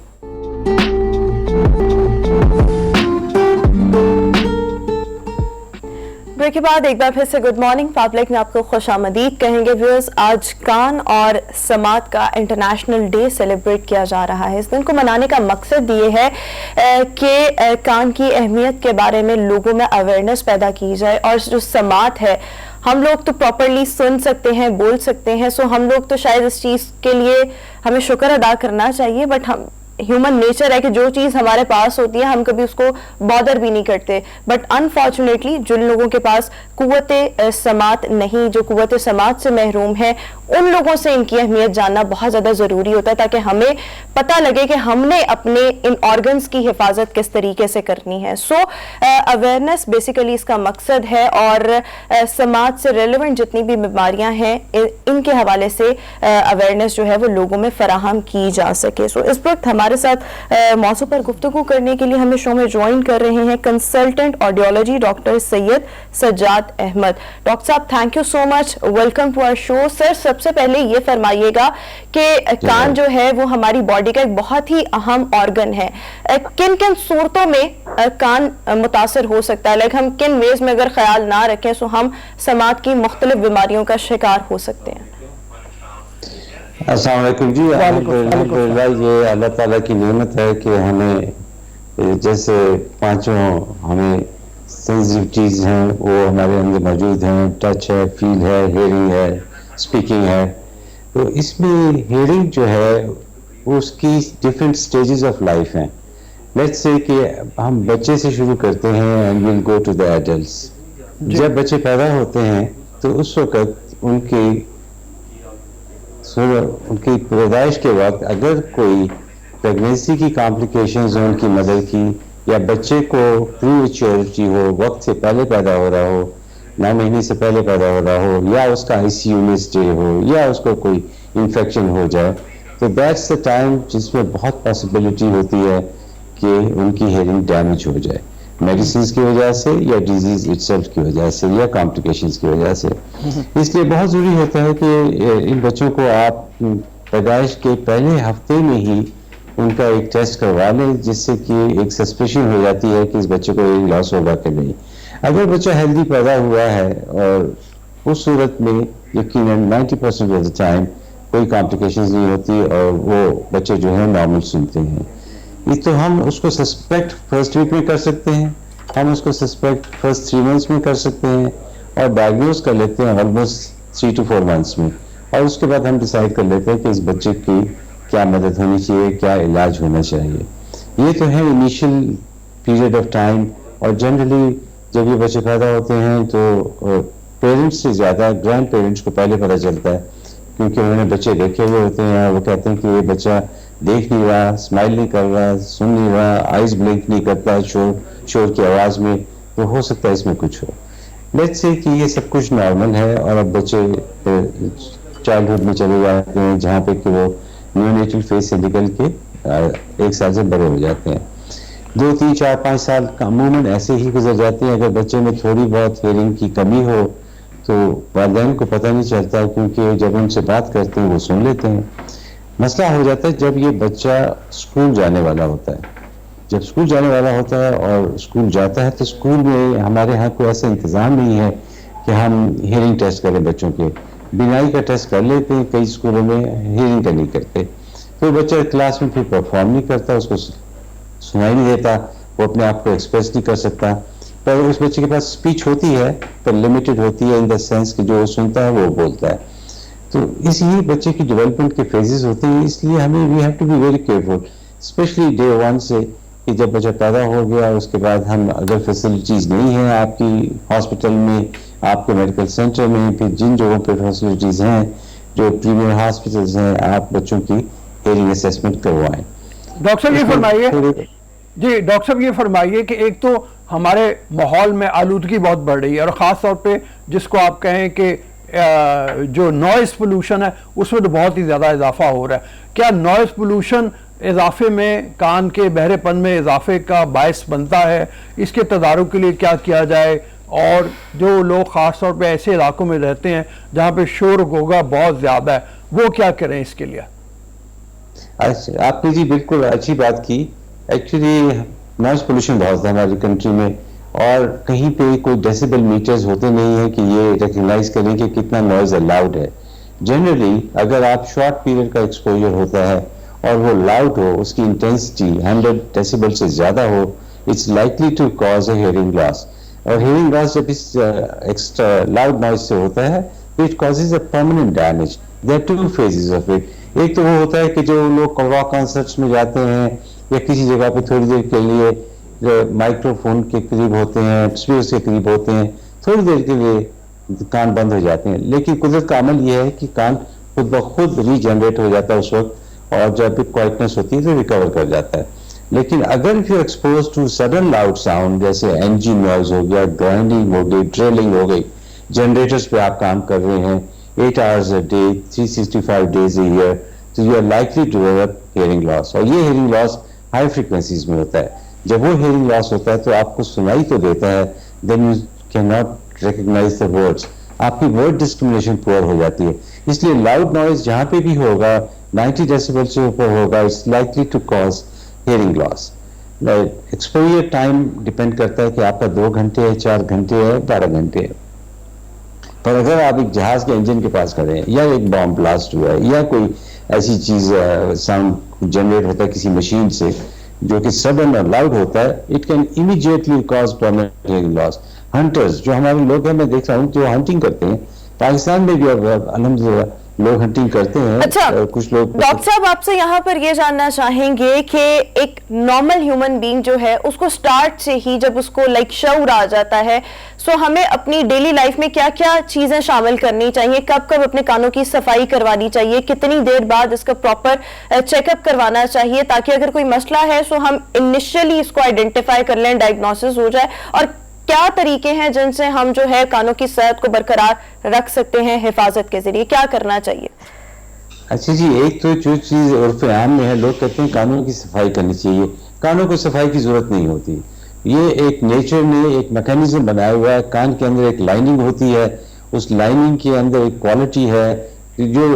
Break के बाद एक बार फिर से गुड मॉर्निंग पब्लिक में आपको खुशामदीद कहेंगे। व्यूअर्स, आज कान और समात का इंटरनेशनल डे सेलिब्रेट किया जा रहा है। इस दिन को मनाने का मकसद ये है कि कान की अहमियत के बारे में लोगों में अवेयरनेस पैदा की जाए और जो समात है, हम लोग तो प्रॉपरली सुन सकते हैं, बोल सकते हैं, सो हम लोग तो शायद इस चीज़ के लिए हमें शुक्र अदा करना चाहिए, बट हम ह्यूमन नेचर है कि जो चीज़ हमारे पास होती है हम कभी उसको बॉदर भी नहीं करते। बट अनफॉर्चुनेटली जिन लोगों के पास कुव्वत समात नहीं, जो कुव्वत समात से महरूम है, उन लोगों से इनकी अहमियत जानना बहुत ज़्यादा ज़रूरी होता है ताकि हमें पता लगे कि हमने अपने इन ऑर्गन्स की हिफाजत किस तरीके से करनी है। सो अवेयरनेस बेसिकली इसका मकसद है और समाज से रेलिवेंट जितनी भी बीमारियां हैं इनके हवाले से अवेयरनेस जो है वो लोगों में फराहम की जा सके। सो इस वक्त हमारे ہمارے ساتھ موضوع پر گفتگو کرنے کے لیے ہمیں شو میں جوائن کر رہے ہیں consultant audiology doctor Syed Sajjad Ahmed. Doctor صاحب thank you so much, welcome to our show. Sir سب سے پہلے یہ فرمائیے گا کہ کان جو ہے وہ ہماری باڈی کا ایک بہت ہی اہم آرگن ہے, کن کن صورتوں میں کان متاثر ہو سکتا ہے, لائک ہم کن ویز میں اگر خیال نہ رکھیں تو ہم سماعت کی مختلف بیماریوں کا شکار ہو سکتے ہیں؟ السلام علیکم جی. الحمدللہ یہ اللہ تعالیٰ کی نعمت ہے کہ ہمیں جیسے پانچوں ہمیں سینسٹیوٹیز ہیں وہ ہمارے اندر موجود ہیں. ٹچ ہے, فیل ہے, ہیئرنگ ہے, اسپیکنگ ہے. تو اس میں ہیئرنگ جو ہے وہ اس کی ڈفرینٹ سٹیجز آف لائف ہیں. لیٹس سے کہ ہم بچے سے شروع کرتے ہیں and we'll go to the adults. جب بچے پیدا ہوتے ہیں تو اس وقت ان کی پیدائش کے وقت اگر کوئی پریگنینسی کی کمپلیکیشنز ہوں ان کی مدر کی, یا بچے کو پری میچیورٹی ہو, وقت سے پہلے پیدا ہو رہا ہو, 9 مہینے سے پہلے پیدا ہو رہا ہو, یا اس کا ICU میں اسٹے ہو, یا اس کو کوئی انفیکشن ہو جائے, تو دیٹس دا ٹائم جس میں بہت پاسبلٹی ہوتی ہے کہ ان کی ہیئرنگ ڈیمیج ہو جائے, میڈیسنز کی وجہ سے یا ڈیزیز اٹسیلف کی وجہ سے یا کمپلیکیشنز کی وجہ سے. اس لیے بہت ضروری ہوتا ہے کہ ان بچوں کو آپ پیدائش کے پہلے ہفتے میں ہی ان کا ایک ٹیسٹ کروا لیں, جس سے کہ ایک سسپیشن ہو جاتی ہے کہ اس بچے کو ایک لاس ہوگا کہ نہیں. اگر بچہ ہیلدی پیدا ہوا ہے اور اس صورت میں یقیناً 90% آف دا ٹائم کوئی کمپلیکیشنز نہیں ہوتی اور وہ بچے جو ہیں نارمل سنتے ہیں. تو ہم اس کو سسپیکٹ فرسٹ ویک میں کر سکتے ہیں, ہم اس کو سسپیکٹ فرسٹ 3 months میں کر سکتے ہیں, اور ڈائگنوز کر لیتے ہیں آلموسٹ 3 to 4 months میں, اور اس کے بعد ہم ڈیسائیڈ کر لیتے ہیں کہ اس بچے کی کیا مدد ہونی چاہیے, کیا علاج ہونا چاہیے. یہ تو ہے انیشیل پیریڈ آف ٹائم. اور جنرلی جب یہ بچے پیدا ہوتے ہیں تو پیرنٹس سے زیادہ گرینڈ پیرنٹس کو پہلے پتہ چلتا ہے, کیونکہ انہوں نے بچے دیکھے ہوئے ہوتے ہیں. وہ کہتے ہیں کہ یہ بچہ دیکھ نہیں رہا, اسمائل نہیں کر رہا, سن نہیں رہا, آئیز بلنک نہیں کرتا شور کی آواز میں, تو ہو سکتا ہے اس میں کچھ ہو. لیٹس سے کہ یہ سب کچھ نارمل ہے, اور اب بچے چائلڈہڈ میں چلے جاتے ہیں جہاں پہ کہ وہ نیونیٹل فیز سے نکل کے 1 سال سے بڑے ہو جاتے ہیں. 2, 3, 4, 5 سال عموماً ایسے ہی گزر جاتے ہیں. اگر بچے میں تھوڑی بہت ہیئرنگ کی کمی ہو تو والدین کو پتہ نہیں چلتا, کیونکہ جب ان سے بات کرتے ہیں وہ سن لیتے ہیں. مسئلہ ہو جاتا ہے جب یہ بچہ اسکول جانے والا ہوتا ہے. جب اسکول جانے والا ہوتا ہے اور اسکول جاتا ہے تو اسکول میں ہمارے ہاں کوئی ایسا انتظام نہیں ہے کہ ہم ہیئرنگ ٹیسٹ کریں بچوں کے. بینائی کا ٹیسٹ کر لیتے ہیں کئی اسکولوں میں, ہیئرنگ کا نہیں کرتے. تو بچہ کلاس میں پھر پرفارم نہیں کرتا, اس کو سنائی نہیں دیتا, وہ اپنے آپ کو ایکسپریس نہیں کر سکتا. پر اس بچے کے پاس اسپیچ ہوتی ہے پر لمیٹڈ ہوتی ہے, ان دا سینس کہ جو وہ سنتا ہے وہ بولتا ہے. تو اس لیے بچے کی ڈیولپمنٹ کے فیزز ہوتے ہیں. اس لیے ہمیں we have to be very careful, especially day 1 سے, کہ جب بچہ پیدا ہو گیا اس کے بعد ہم اگر فیسلٹیز نہیں ہیں آپ کی ہاسپٹل میں, آپ کے میڈیکل سینٹر میں, پھر جن جگہوں پہ فیسلٹیز ہیں جو پریمیئر ہاسپٹلز ہیں, آپ بچوں کی ہیئرنگ اسیسمنٹ کروائیں. ڈاکٹر صاحب یہ فرمائیے, جی ڈاکٹر صاحب یہ فرمائیے کہ ایک تو ہمارے ماحول میں آلودگی بہت بڑھ رہی ہے, اور خاص طور پہ جس کو آپ کہیں کہ جو نوائز پولوشن ہے اس میں تو بہت ہی زیادہ اضافہ ہو رہا ہے. کیا نوائز پولوشن اضافے میں, کان کے بہرے پن میں اضافے کا باعث بنتا ہے؟ اس کے تدارک کے لیے کیا کیا جائے؟ اور جو لوگ خاص طور پہ ایسے علاقوں میں رہتے ہیں جہاں پہ شور غوغا بہت زیادہ ہے, وہ کیا کریں اس کے لیے؟ آپ نے جی بالکل اچھی بات کی. ایکچولی نوائز پولوشن بہت ہے ہماری کنٹری میں, اور کہیں پہ کوئی ڈیسیبل میٹرز ہوتے نہیں ہیں کہ یہ ریکگنائز کریں کہ کتنا نوائز الاؤڈ ہے. جنرلی اگر آپ شارٹ پیریڈ کا ایکسپوجر ہوتا ہے اور وہ لاؤڈ ہو, اس کی انٹینسٹی 100 ڈیسیبل سے زیادہ ہو, it's likely to cause a hearing loss. اور ہیئرنگ لاس جب اس ایکسٹرا لاؤڈ نوائز سے ہوتا ہے it causes a permanent damage. There are 2 phases of it. ایک تو وہ ہوتا ہے کہ جو لوگ راک کنسرٹس میں جاتے ہیں یا کسی جگہ پہ تھوڑی دیر کے لیے مائکرو فون کے قریب ہوتے ہیں, اسپیکرس کے قریب ہوتے ہیں, تھوڑی دیر کے لیے کان بند ہو جاتے ہیں. لیکن قدرت کا عمل یہ ہے کہ کان خود بخود ری جنریٹ ہو جاتا ہے اس وقت, اور جب بھی کوائٹنس ہوتی ہے تو ریکور کر جاتا ہے. لیکن اگر if you're exposed to sudden loud sound, جیسے انجن نوائز ہو گیا, گرائنڈنگ ہو گئی, ڈرلنگ ہو گئی, جنریٹرز پہ آپ کام کر رہے ہیں 8 hours a day, 365 days a year, so you are likely to develop hearing loss, اور یہ hearing loss high frequencies میں ہوتا ہے. جب وہ hearing loss ہوتا ہے تو آپ کو سنائی تو دیتا ہے, then you cannot recognize the words. آپ کی ورڈ ڈسکریمنیشن پور ہو جاتی ہے. اس لیے لاؤڈ نوائز جہاں پہ بھی ہوگا 90 ڈیسیبل سے اوپر ہوگا, it's likely to cause hearing loss. Exposure time depend کرتا ہے کہ آپ کا 2 گھنٹے ہے, 4 گھنٹے ہے, 12 گھنٹے ہے. پر اگر آپ ایک جہاز کے انجن کے پاس کھڑے ہیں, یا ایک بام بلاسٹ ہوا ہے, یا کوئی ایسی چیز ساؤنڈ جنریٹ ہوتا ہے کسی مشین سے جو کہ سڈن اور لاؤڈ ہوتا ہے, it can immediately cause permanent hearing loss. Hunters جو ہمارے لوگ ہیں, میں دیکھ رہا ہوں کہ وہ ہنٹنگ کرتے ہیں, پاکستان میں بھی الحمدللہ لوگ ہنٹنگ کرتے ہیں. اچھا کچھ لوگ ڈاکٹر صاحب آپ سے یہاں پر یہ جاننا چاہیں گے کہ ایک نارمل ہیومن بینگ جو ہے اس کو سٹارٹ سے ہی جب اس کو شعور آ جاتا ہے, سو ہمیں اپنی ڈیلی لائف میں کیا کیا چیزیں شامل کرنی چاہیے, کب کب اپنے کانوں کی صفائی کروانی چاہیے, کتنی دیر بعد اس کا پراپر چیک اپ کروانا چاہیے, تاکہ اگر کوئی مسئلہ ہے سو ہم انیشلی اس کو آئیڈینٹیفائی کر لیں, ڈائگنوسس ہو جائے, اور کیا طریقے ہیں جن سے ہم جو ہے کانوں کی صحت کو برقرار رکھ سکتے ہیں حفاظت کے ذریعے, کیا کرنا چاہیے؟ اچھا جی, ایک تو جو چیز عرف عام میں ہے, لوگ کہتے ہیں کانوں کی صفائی کرنی چاہیے. کانوں کو صفائی کی ضرورت نہیں ہوتی. یہ ایک نیچر نے ایک میکینزم بنایا ہوا ہے. کان کے اندر ایک لائننگ ہوتی ہے, اس لائننگ کے اندر ایک کوالٹی ہے جو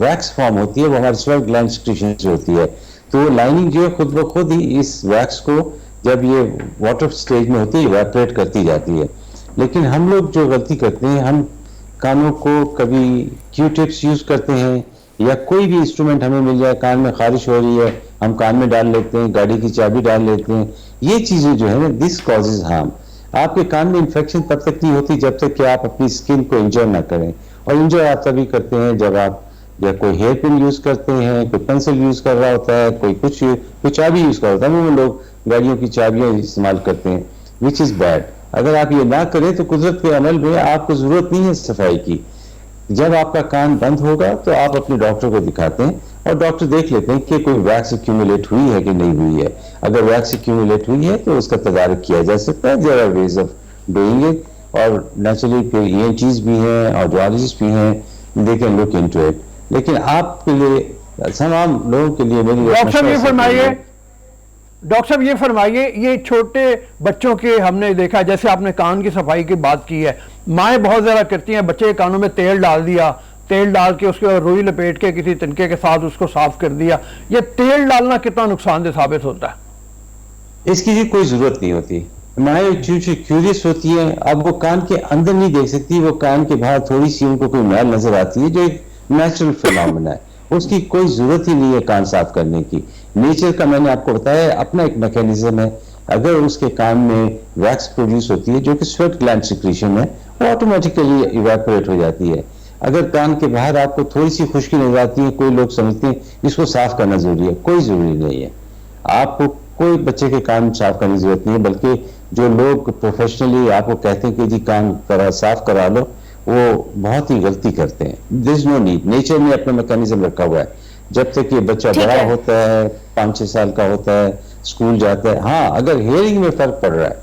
ویکس فارم ہوتی ہے, وہ ہمارے سویٹ گلینڈ سیکریشن سے ہوتی ہے. تو وہ لائننگ جو ہے خود بخود ہی اس ویکس کو جب یہ واٹر سٹیج میں ہوتی ہے ایواپریٹ کرتی جاتی ہے. لیکن ہم لوگ جو غلطی کرتے ہیں, ہم کانوں کو کبھی کیو ٹپس یوز کرتے ہیں, یا کوئی بھی انسٹرومنٹ ہمیں مل جائے, کان میں خارش ہو رہی ہے ہم کان میں ڈال لیتے ہیں, گاڑی کی چابی ڈال لیتے ہیں. یہ چیزیں جو ہے نا, دس کازز ہارم. آپ کے کان میں انفیکشن تب تک نہیں ہوتی جب تک کہ آپ اپنی اسکن کو انجر نہ کریں, اور انجر آپ تبھی کرتے ہیں جب آپ یا کوئی ہیئر پن یوز کرتے ہیں, کوئی پینسل یوز کر رہا ہوتا ہے, کوئی چابی یوز کر رہا ہوتا ہے. وہ لوگ گاڑیوں کی چابیاں استعمال کرتے ہیں, وچ از بیڈ. اگر آپ یہ نہ کریں تو قدرت کے عمل میں آپ کو ضرورت نہیں ہے صفائی کی. جب آپ کا کان بند ہوگا تو آپ اپنے ڈاکٹر کو دکھاتے ہیں, اور ڈاکٹر دیکھ لیتے ہیں کہ کوئی ویکس ایکیومولیٹ ہوئی ہے کہ نہیں ہوئی ہے. اگر ویکس ایکیومولیٹ ہوئی ہے تو اس کا تدارک کیا جا سکتا ہے. There are ways of doing it, اور نیچرلی کوئی ENTs بھی ہیں, آڈیولوجسٹ بھی ہیں, they can look into it. لیکن آپ کے لیے, تمام لوگوں کے لیے میری ڈاکٹر صاحب یہ فرمائیے, یہ چھوٹے بچوں کے ہم نے دیکھا, جیسے آپ نے کان کی صفائی کی بات کی ہے, مائیں بہت زیادہ کرتی ہیں, بچے کے کانوں میں تیل ڈال دیا, تیل ڈال کے اس کے روئی لپیٹ کے کسی تنکے کے ساتھ اس کو صاف کر دیا. یہ تیل ڈالنا کتنا نقصان دہ ثابت ہوتا ہے؟ اس کی کوئی ضرورت نہیں ہوتی. مائیں کیوریس ہوتی ہیں, اب وہ کان کے اندر نہیں دیکھ سکتی, وہ کان کے باہر تھوڑی سی ان کو کوئی میل نظر آتی ہے جو ایک نیچرل فینومینا ہے. اس کی کوئی ضرورت ہی نہیں ہے کان صاف کرنے کی. نیچر کا میں نے آپ کو بتایا اپنا ایک میکینزم ہے. اگر اس کے کان میں ویکس پروڈیوس ہوتی ہے جو کہ سویٹ گلینڈ سیکریشن ہے, وہ آٹومیٹیکلی ایواپوریٹ ہو جاتی ہے. اگر کان کے باہر آپ کو تھوڑی سی خشکی نظر آتی ہے, کوئی لوگ سمجھتے ہیں اس کو صاف کرنا ضروری ہے. کوئی ضروری نہیں ہے. آپ کو کوئی بچے کے کان صاف کرنے کی ضرورت نہیں ہے, بلکہ جو لوگ پروفیشنلی آپ کو کہتے ہیں کہ جی کان صاف کرا لو, وہ بہت ہی غلطی کرتے ہیں. دیر از نو نیڈ. نیچر نے اپنا میکینزم رکھا ہوا ہے. جب تک یہ بچہ بڑا ہوتا ہے, 5-6 سال کا ہوتا ہے, اسکول جاتا ہے, ہاں اگر ہیئرنگ میں فرق پڑ رہا ہے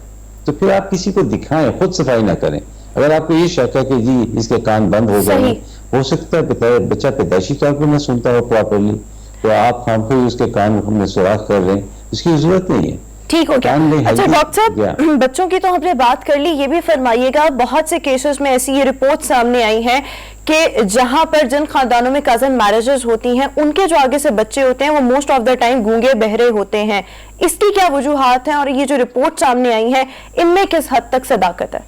تو پھر آپ کسی کو دکھائیں, خود صفائی نہ کریں. اگر آپ کو یہ شک ہے کہ جی اس کے کان بند ہو گئے, ہو سکتا ہے بچہ پیدائشی طور پر نہ سنتا ہو پراپرلی, تو آپ ہم کو اس کے کان میں سوراخ کر رہے ہیں, اس کی ضرورت نہیں ہے. ٹھیک ہو گیا. اچھا ڈاکٹر صاحب, بچوں کی تو ہم نے بات کر لی, یہ بھی فرمائیے گا بہت سے کیسز میں ایسی یہ رپورٹ سامنے آئی ہیں کہ جہاں پر جن خاندانوں میں کزن میرجز ہوتی ہیں, ان کے جو آگے سے بچے ہوتے ہیں وہ موسٹ آف دا ٹائم گونگے بہرے ہوتے ہیں. اس کی کیا وجوہات ہیں, اور یہ جو رپورٹ سامنے آئی ہیں ان میں کس حد تک صداقت ہے؟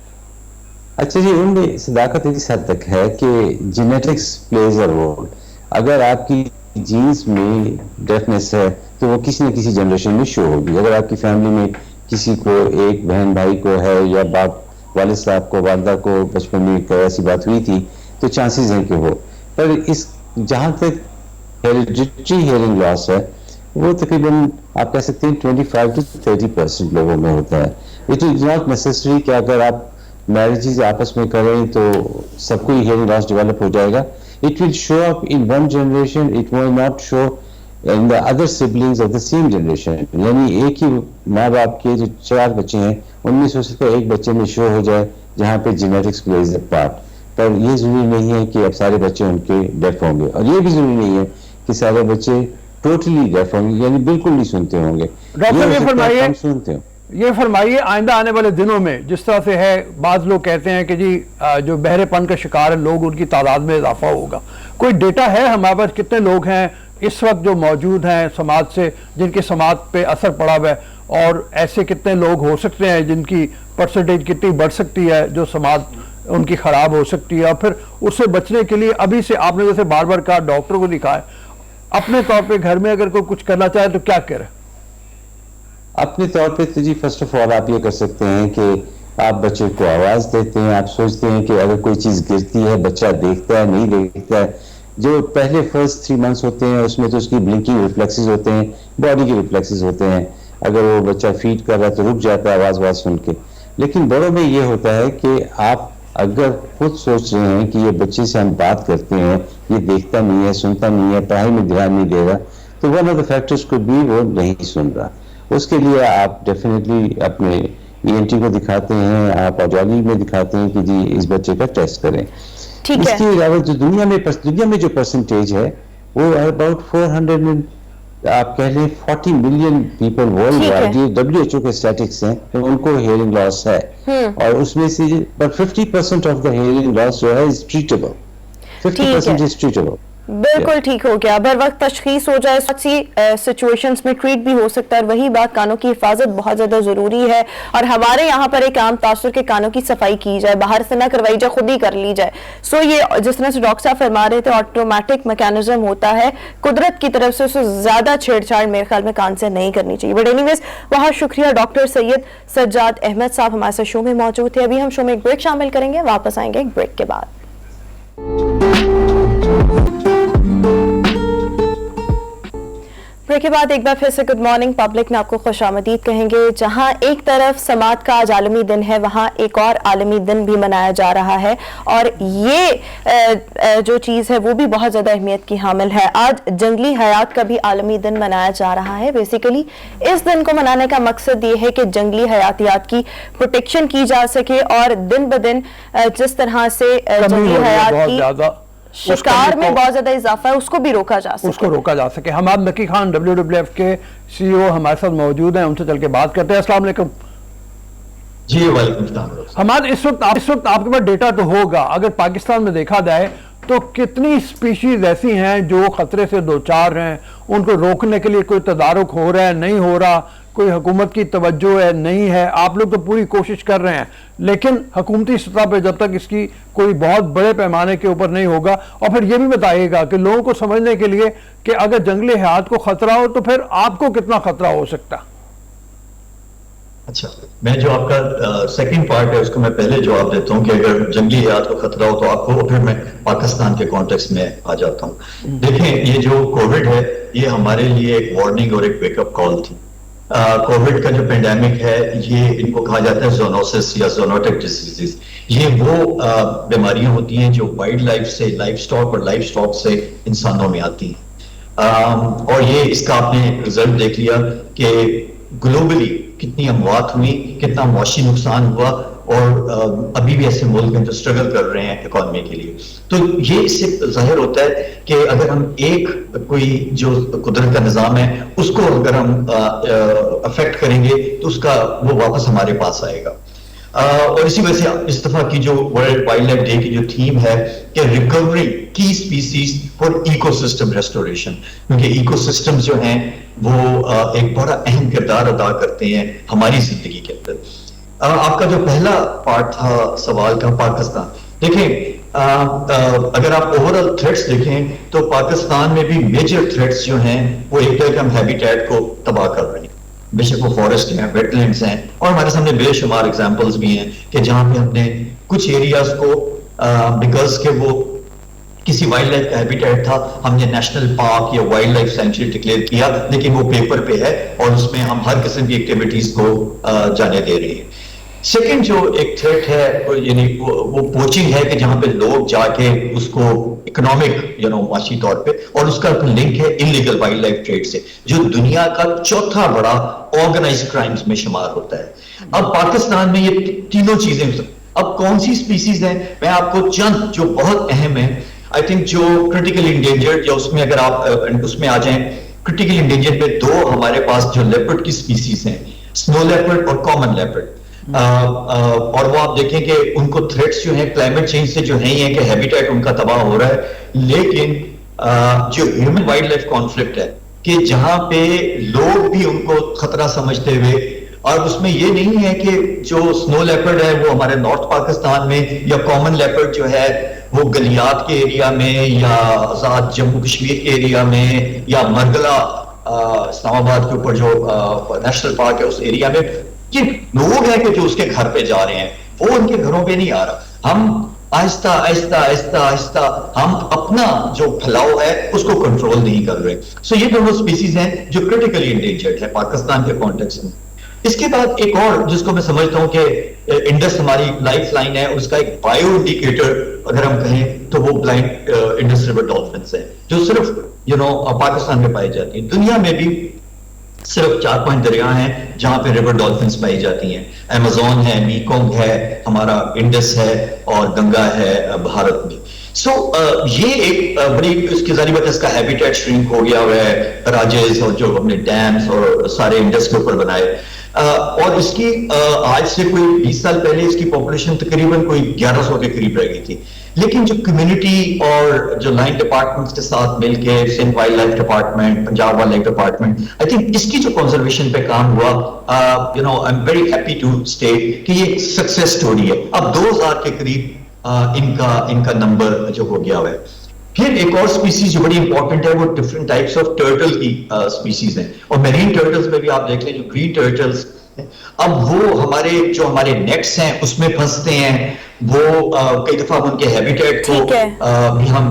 اچھا جی, ان میں صداقت اس حد تک ہے کہ جینیٹکس پلیز اے رول. اگر آپ کی جینز میں ڈیفنس ہے تو وہ کسی نہ کسی جنریشن میں شو ہوگی. اگر آپ کی فیملی میں کسی کو, ایک بہن بھائی کو ہے, یا باپ والد صاحب کو, والدہ کو بچپن میں ایسی بات ہوئی تھی, تو چانسز ہیں کہ ہو. پر اس جہاں تک ہیریڈیٹری ہیئرنگ لاس ہے, وہ تقریباً آپ کہہ سکتے ہیں 25 to 30% لوگوں میں ہوتا ہے. اٹ از ناٹ نیسسری کہ اگر آپ میرجز آپس میں کریں تو سب کو ہیئرنگ لاس ڈیولپ ہو جائے گا. It will show up in one generation, it will not show in the other siblings of the same generation. یعنی ایک ہی ماں باپ کے جو 4 بچے ہیں, ان میں سے ہو سکتا ہے ایک بچے میں شو ہو جائے جہاں پہ جینیٹکس پلیز اے پارٹ. پر یہ ضروری نہیں ہے کہ اب سارے بچے ان کے ڈیف ہوں گے, اور یہ بھی ضروری نہیں ہے کہ سارے بچے टोटली डेफ होंगे, यानी बिल्कुल नहीं सुनते होंगे। डॉक्टर ये फरमाइए, हम सुनते हो, ये फरमाइए आइंदा आने वाले दिनों में जिस तरह से है, बाज़ लोग कहते हैं कि जी जो बहरेपन का शिकार है लोग, उनकी तादाद में इजाफा होगा। कोई डेटा है हमारे पास कितने लोग हैं इस वक्त जो मौजूद हैं समाज से, जिनके समाज पे असर पड़ा हुआ है, और ऐसे कितने लोग हो सकते हैं जिनकी परसेंटेज कितनी बढ़ सकती है जो समाज उनकी ख़राब हो सकती है, और फिर उससे बचने के लिए अभी से आपने जैसे बार बार कहा डॉक्टर को दिखाएं, अपने तौर पे घर में अगर कोई कुछ करना चाहे तो क्या करे? अपने तौर पे तो जी फर्स्ट ऑफ ऑल आप ये कर सकते हैं कि आप बच्चे को आवाज़ देते हैं। आप सोचते हैं कि अगर कोई चीज़ गिरती है बच्चा देखता है नहीं देखता है, जो पहले फर्स्ट 3 मंथ्स होते हैं उसमें तो उसकी ब्लिंकिंग रिफ्लेक्सेस होते हैं, बॉडी के रिफ्लेक्सेस होते हैं। अगर वो बच्चा फीड कर रहा है तो रुक जाता है आवाज़ सुन के। लेकिन बड़ों में ये होता है कि आप अगर खुद सोच रहे हैं कि ये बच्चे से हम बात करते हैं, ये देखता नहीं है, सुनता नहीं है, पढ़ाई में ध्यान नहीं दे रहा, तो वन ऑफ द फैक्टर्स को भी वो नहीं सुन रहा। उसके लिए आप डेफिनेटली अपने ENT को दिखाते हैं, आप ऑडियोलॉजी में दिखाते हैं कि जी इस बच्चे का टेस्ट करें। ठीक है। इसके अलावा जो दुनिया में जो परसेंटेज है वो अबाउट 400 आप कह लें 40 मिलियन पीपल वर्ल्ड वाइड, ये WHO के स्टैटिस्टिक्स हैं, तो उनको हियरिंग लॉस है, और उसमें से 50% ऑफ द हियरिंग लॉस जो है इज ट्रीटेबल, 50% इज ट्रीटेबल। बिल्कुल ठीक हो गया। बर वक्त तशखीस हो जाए सी सिचुएशंस में ट्रीट भी हो सकता है। वही बात, कानों की हिफाजत बहुत ज़्यादा ज़रूरी है, और हमारे यहाँ पर एक आम तासुर के कानों की सफाई की जाए, बाहर से ना करवाई जाए, खुद ही कर ली जाए। सो ये जिस तरह से डॉक्टर साहब फरमा रहे थे ऑटोमेटिक मैकेनिज्म होता है कुदरत की तरफ से, उससे ज़्यादा छेड़छाड़ मेरे ख्याल में कान से नहीं करनी चाहिए। बट एनीवेज बहुत शुक्रिया डॉक्टर सैयद सज्जाद अहमद साहब हमारे साथ शो में मौजूद थे। अभी हम शो में एक ब्रेक शामिल करेंगे, वापस आएंगे एक ब्रेक के बाद। ब्रेक के बाद एक बार फिर से गुड मॉर्निंग पब्लिक में आपको खुशामदीद कहेंगे। जहां एक तरफ समात का आज आलमी दिन है, वहां एक और आलमी दिन भी मनाया जा रहा है, और ये जो चीज़ है वो भी बहुत ज़्यादा अहमियत की हामिल है। आज जंगली हयात का भी आलमी दिन मनाया जा रहा है। बेसिकली इस दिन को मनाने का मकसद ये है कि जंगली हयातियात की प्रोटेक्शन की जा सके, और दिन ब दिन जिस तरह से जंगली हयात की शिकार में बहुत ज्यादा इजाफा है उसको भी रोका जा सके, उसको रोका जा सके। हमाद नकी खान WWF के CEO हमारे साथ मौजूद हैं, उनसे चल के बात करते हैं। अस्सलाम वालेकुम जी। वालेकुम सलाम। हमाद, इस वक्त आपके पास डेटा तो होगा, अगर पाकिस्तान में देखा जाए तो कितनी स्पीशीज ऐसी हैं जो खतरे से दो चार हैं, उनको रोकने के लिए कोई तदारुक हो रहा है, नहीं हो रहा, कोई हुकूमत की तवज्जो है, नहीं है? आप लोग तो पूरी कोशिश कर रहे हैं, लेकिन हुकूमती सतह पे जब तक इसकी कोई बहुत बड़े पैमाने के ऊपर नहीं होगा। और फिर ये भी बताइएगा कि लोगों को समझने के लिए कि अगर जंगली हयात को खतरा हो तो फिर आपको कितना खतरा हो सकता? अच्छा, मैं जो आपका सेकंड पार्ट है उसको मैं पहले जवाब देता हूं कि अगर जंगली हयात को खतरा हो तो आपको, फिर मैं पाकिस्तान के कॉन्टेक्स्ट में आ जाता हूं। देखें, ये जो कोविड है ये हमारे लिए एक वार्निंग और एक वेकअप कॉल थी। कोविड का जो पेंडेमिक है ये इनको कहा जाता है जोनोसिस या जोनोटिक डिसीजेस। ये वो बीमारियां होती हैं जो वाइल्ड लाइफ से लाइफ स्टॉक और लाइफ स्टॉक से इंसानों में आती हैं। और ये इसका आपने रिजल्ट देख लिया कि ग्लोबली कितनी अमवात हुई, कितना मौशी नुकसान हुआ, और अभी भी ऐसे मुल्क हैं जो स्ट्रगल कर रहे हैं इकोनॉमी के लिए। तो ये इससे जाहिर होता है कि अगर हम एक कोई जो कुदरत का निज़ाम है उसको अगर हम अफेक्ट करेंगे तो उसका वो वापस हमारे पास आएगा। और इसी वजह से इस दफा की जो वर्ल्ड वाइल्ड लाइफ डे की जो थीम है कि रिकवरी की स्पीसीज फॉर इकोसिस्टम रेस्टोरेशन, क्योंकि इकोसिस्टम्स जो हैं वो एक बड़ा अहम किरदार अदा करते हैं हमारी जिंदगी के अंदर। आपका जो पहला पार्ट था सवाल का, पाकिस्तान, देखें अगर आप ओवरऑल थ्रेट्स देखें तो पाकिस्तान में भी मेजर थ्रेट्स जो हैं वो एक तरह के हम हैबिटेट को तबाह कर रहे हैं। बेशक वो फॉरेस्ट हैं, वेटलैंड्स हैं, और हमारे सामने बेशुमार एग्जांपल्स भी हैं कि जहां पे हमने कुछ एरियाज को बिकॉज के वो किसी वाइल्ड लाइफ का हैबिटेट था, हमने नेशनल पार्क या वाइल्ड लाइफ सेंचुरी डिक्लेयर किया, लेकिन वो पेपर पे है और उसमें हम हर किस्म की एक्टिविटीज को जाने दे रहे हैं। सेकंड जो एक थ्रेट है यानी वो पोचिंग है कि जहां पे लोग जाके उसको इकोनॉमिक माशी तौर पे, और उसका लिंक है इलीगल वाइल्ड लाइफ ट्रेड से, जो दुनिया का चौथा बड़ा ऑर्गेनाइज्ड क्राइम्स में शुमार होता है। अब पाकिस्तान में ये तीनों चीजें, अब कौन सी स्पीसीज हैं, मैं आपको चंद जो बहुत अहम है, आई थिंक जो क्रिटिकली इंडेंजर्ड या उसमें अगर आप उसमें आ जाएं क्रिटिकल इंडेंजर पे दो हमारे पास जो लेपर्ड की स्पीसीज हैं, स्नो लेपर्ड और कॉमन लेपर्ड, और वो आप देखें कि उनको थ्रेट्स जो हैं क्लाइमेट चेंज से जो है कि हैबिटेट उनका तबाह हो रहा है, लेकिन जो ह्यूमन वाइल्ड लाइफ कॉन्फ्लिक्ट है कि जहां पे लोग भी उनको खतरा समझते हुए, और उसमें ये नहीं है कि जो स्नो लेपर्ड है वो हमारे नॉर्थ पाकिस्तान में या कॉमन लेपर्ड जो है वो गलियात के एरिया में या आजाद जम्मू कश्मीर के एरिया में या मरगला इस्लामाबाद के ऊपर जो नेशनल पार्क है उस एरिया में, ये लोग हैं कि जो उसके घर पे जा रहे हैं, वो उनके घरों पे नहीं आ रहा। हम आहिस्ता आहिस्ता आहिस्ता आहिस्ता हम अपना जो फैलाव है उसको कंट्रोल नहीं कर रहे। सो ये दोनों स्पीसीज हैं जो क्रिटिकली इंडेंजर्ड है पाकिस्तान के कॉन्टेक्स्ट में। इसके बाद एक और जिसको मैं समझता हूं कि इंडस हमारी लाइफ लाइन है, उसका एक बायो इंडिकेटर अगर हम कहें तो वो ब्लाइंड इंडस रिवर डॉल्फिन्स है, जो सिर्फ पाकिस्तान में पाई जाती है। दुनिया में भी सिर्फ 4-5 दरिया हैं जहां पे रिवर डॉल्फिन्स पाई जाती हैं। अमेज़न है, मीकोंग है, हमारा इंडस है और गंगा है भारत में। ये एक बड़ी इसकी जारी बात, इसका हैबिटेट श्रिंक हो गया हुआ है, राजेस और जो हमने डैम्स और सारे इंडस के ऊपर बनाए, और इसकी आज से कोई 20 साल पहले इसकी पॉपुलेशन तकरीबन कोई 1100 के करीब रह गई थी। लेकिन जो कम्युनिटी और जो लाइन डिपार्टमेंट्स के साथ मिलके, Sindh wildlife department, Punjab wildlife department, I think इसकी जो कंजर्वेशन पे काम हुआ, I am very happy to state कि ये सक्सेस स्टोरी है। अब 2000 के करीब इनका नंबर जो हो गया हुआ है। फिर एक और स्पीसीज जो बड़ी इंपॉर्टेंट है वो डिफरेंट टाइप्स ऑफ टर्टल की स्पीसीज हैं, और मेरीन टर्टल्स में भी आप देख लें जो ग्रीन टर्टल्स, अब वो हमारे नेट्स हैं उसमें फंसते हैं, वो कई दफा उनके हैबिटेट को भी हम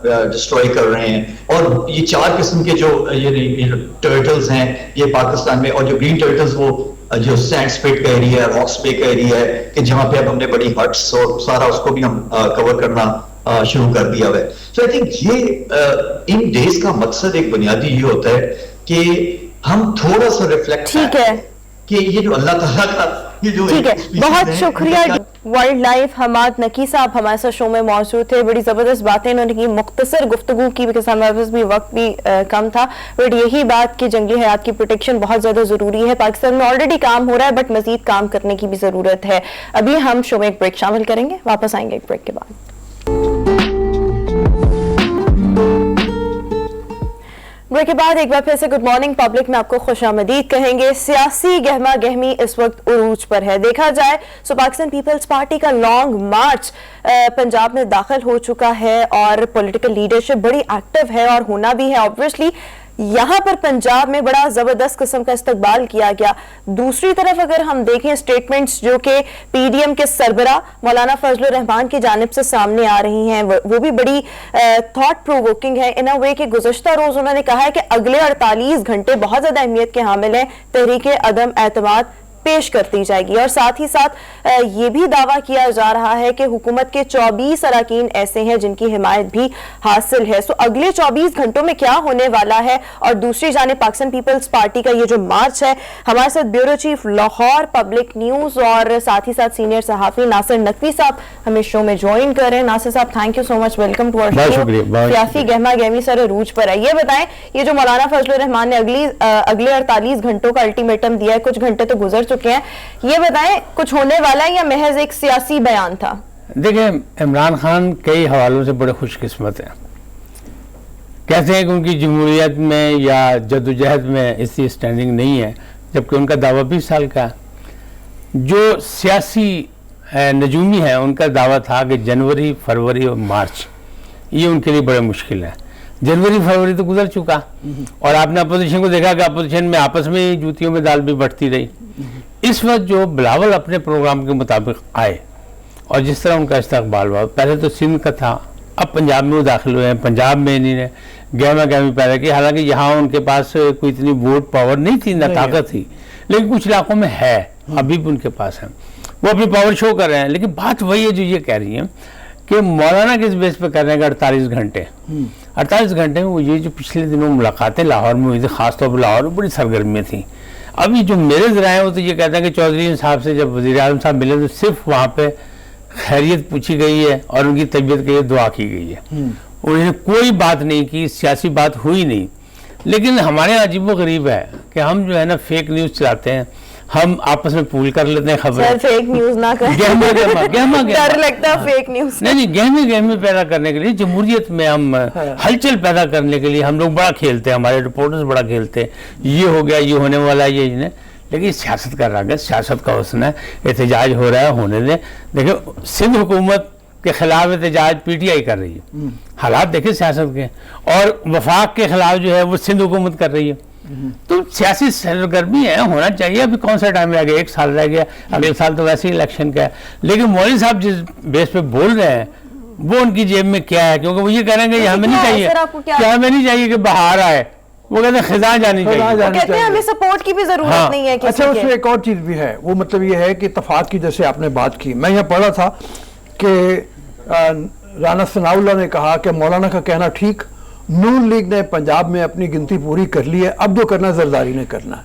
डिस्ट्रॉय कर रहे हैं। और ये 4 किस्म के जो ये टर्टल्स हैं ये पाकिस्तान में, और जो ग्रीन टर्टल्स वो जो सैंड स्पिट का एरिया है, रॉक्स पे का एरिया है कि जहां पे अब हमने बड़ी हट्स और सारा उसको भी हम कवर करना शुरू कर दिया हुआ है। सो आई थिंक ये इन डेज का मकसद एक बुनियादी ये होता है कि हम थोड़ा सा रिफ्लेक्ट करें कि ये जो अल्लाह ताला का ये जो ठीक है, बहुत शुक्रिया वाइल्ड लाइफ हमाद नकी साहब हमारे साथ शो में मौजूद थे। बड़ी ज़बरदस्त बातें इन्होंने की, मुख्तसर गुफ्तगू की, हमारे पास भी वक्त भी कम था, बट यही बात कि जंगली हयात की प्रोटेक्शन बहुत ज़्यादा ज़रूरी है। पाकिस्तान में ऑलरेडी काम हो रहा है बट मज़ीद काम करने की भी ज़रूरत है। अभी हम शो में एक ब्रेक शामिल करेंगे, वापस आएंगे एक ब्रेक के बाद। ब्रेक के बाद एक बार फिर से गुड मॉर्निंग पब्लिक में आपको खुशामदीद कहेंगे। सियासी गहमा गहमी इस वक्त उरूज पर है। देखा जाए तो पाकिस्तान पीपल्स पार्टी का लॉन्ग मार्च पंजाब में दाखिल हो चुका है और पॉलिटिकल लीडरशिप बड़ी एक्टिव है और होना भी है। ऑब्वियसली यहाँ पर पंजाब में बड़ा जबरदस्त किस्म का इस्तकबाल किया गया। दूसरी तरफ अगर हम देखें स्टेटमेंट्स जो कि पीडीएम के सरबरा मौलाना फजलुर रहमान की जानिब से सामने आ रही हैं, वो भी बड़ी थॉट प्रोवोकिंग है इन अ वे कि गुज़श्ता रोज उन्होंने कहा है कि अगले 48 घंटे बहुत ज्यादा अहमियत के हामिल हैं, तहरीके अदम एतमाद पेश करती जाएगी। और साथ ही साथ ये भी दावा किया जा रहा है कि हुकूमत के 24 अरकान ऐसे हैं जिनकी हिमायत भी हासिल है। सो अगले 24 घंटों में क्या होने वाला है। और दूसरी जानिब पाकिस्तान पीपल्स पार्टी का ये जो मार्च है, हमारे साथ bureau chief Lahore public news और साथ ही साथ सीनियर सहाफी नासिर नकवी साहब हमें शो में ज्वाइन कर रहे हैं। नासिर साहब thank you so much, welcome to our show. सियासी गहमा गहमी सर अरूज पर है। ये बताएं, ये जो मौलाना फजलुर रहमान ने अगले 48 घंटों का अल्टीमेटम दिया है, कुछ घंटे तो गुजर चुके हैं, ये बताएं कुछ होने वाला है या महज एक सियासी बयान था? देखिए, इमरान खान कई हवालों से बड़े खुशकिस्मत हैं। कहते हैं कि उनकी जमहूरियत में या जद्दोजहद में इसी स्टैंडिंग नहीं है, जबकि उनका दावा 20 साल का। जो सियासी नजूमी है उनका दावा था कि जनवरी, फरवरी और मार्च ये उनके लिए बड़े मुश्किल है। जनवरी फरवरी तो गुजर चुका और आपने अपोजिशन को देखा कि अपोजिशन में आपस में जूतियों में दाल भी बढ़ती रही। इस वक्त जो बिलावल अपने प्रोग्राम के मुताबिक आए और जिस तरह उनका इस्तकबाल हुआ, पहले तो सिंध का था, अब पंजाब में वो दाखिल हुए हैं। पंजाब में इन्होंने गहमा गहमी पैदा की, हालांकि यहाँ उनके पास कोई इतनी वोट पावर नहीं थी, ना ताकत थी, लेकिन कुछ इलाकों में है, अभी भी उनके पास है, वो अपनी पावर शो कर रहे हैं। लेकिन बात वही है जो ये कह रही है कि मौलाना किस बेस पे कर रहे हैं कि 48 घंटे 48 घंटे में वो ये जो पिछले दिनों मुलाकातें लाहौर में हुई थी, खासतौर पर लाहौर में बड़ी सरगर्मियाँ थी। अभी जो मेरे ज़रा हैं वो तो ये कहते हैं कि चौधरी साहब से जब वज़ीर आज़म साहब मिले तो सिर्फ वहाँ पे खैरियत पूछी गई है और उनकी तबीयत के लिए दुआ की गई है। उन्होंने कोई बात नहीं की, सियासी बात हुई नहीं। لیکن ہمارے یہاں عجیب و غریب ہے کہ ہم جو ہے نا فیک نیوز چلاتے ہیں, ہم آپس میں پول کر لیتے ہیں خبریں. سر فیک نیوز نہ کریں, ڈر لگتا ہے فیک نیوز. نہیں, گہمی پیدا کرنے کے لیے, جمہوریت میں ہم ہلچل پیدا کرنے کے لیے ہم لوگ بڑا کھیلتے ہیں, ہمارے رپورٹرز بڑا کھیلتے ہیں, یہ ہو گیا, یہ ہونے والا ہے, یہ نہیں. لیکن سیاست کا رنگ ہے, سیاست کا حسن ہے, احتجاج ہو رہا ہے, ہونے دیں. دیکھیں سندھ حکومت کے خلاف احتجاج پی ٹی آئی کر رہی ہے, حالات دیکھیں سیاست کے, اور وفاق کے خلاف جو ہے وہ سندھ حکومت کر رہی ہے. تو سیاسی سرگرمی ہے, ہونا چاہیے. ابھی کون سا ٹائم رہ گیا, 1 سال رہ گیا, اگلے سال تو ویسے ہی الیکشن کا ہے. لیکن مولوی صاحب جس بیس پہ بول رہے ہیں وہ ان کی جیب میں کیا ہے, کیونکہ وہ یہ کہہ رہے ہیں کہ یہ ہمیں نہیں چاہیے, کیا ہمیں نہیں چاہیے کہ باہر آئے, وہ کہتے ہیں خزاں جانی چاہیے, کہتے ہیں ہمیں سپورٹ کی بھی ضرورت نہیں ہے. اچھا اس میں ایک اور چیز بھی ہے, وہ مطلب یہ ہے کہ اتفاق کی جیسے آپ نے بات کی, میں یہاں پڑھا تھا کہ رانا ثناء اللہ نے کہا کہ مولانا کا کہنا ٹھیک, نون لیگ نے پنجاب میں اپنی گنتی پوری کر لی ہے, اب جو کرنا زرداری نے کرنا ہے.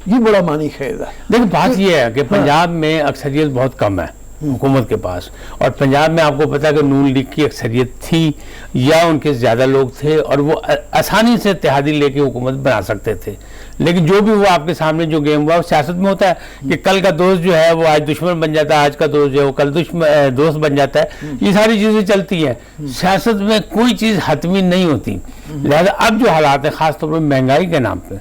یہ بڑا معنی خیز ہے. دیکھیں بات یہ ہے کہ پنجاب میں اکثریت بہت کم ہے حکومت کے پاس, اور پنجاب میں آپ کو پتا ہے کہ نون لیگ کی اکثریت تھی یا ان کے زیادہ لوگ تھے, اور وہ آسانی سے اتحادی لے کے حکومت بنا سکتے تھے. لیکن جو بھی وہ آپ کے سامنے جو گیم ہوا, سیاست میں ہوتا ہے کہ کل کا دوست جو ہے وہ آج دشمن بن جاتا ہے, آج کا دوست جو ہے وہ کل دوست بن جاتا ہے. یہ ساری چیزیں چلتی ہیں سیاست میں, کوئی چیز حتمی نہیں ہوتی. لہذا اب جو حالات ہیں خاص طور پر مہنگائی کے نام پہ,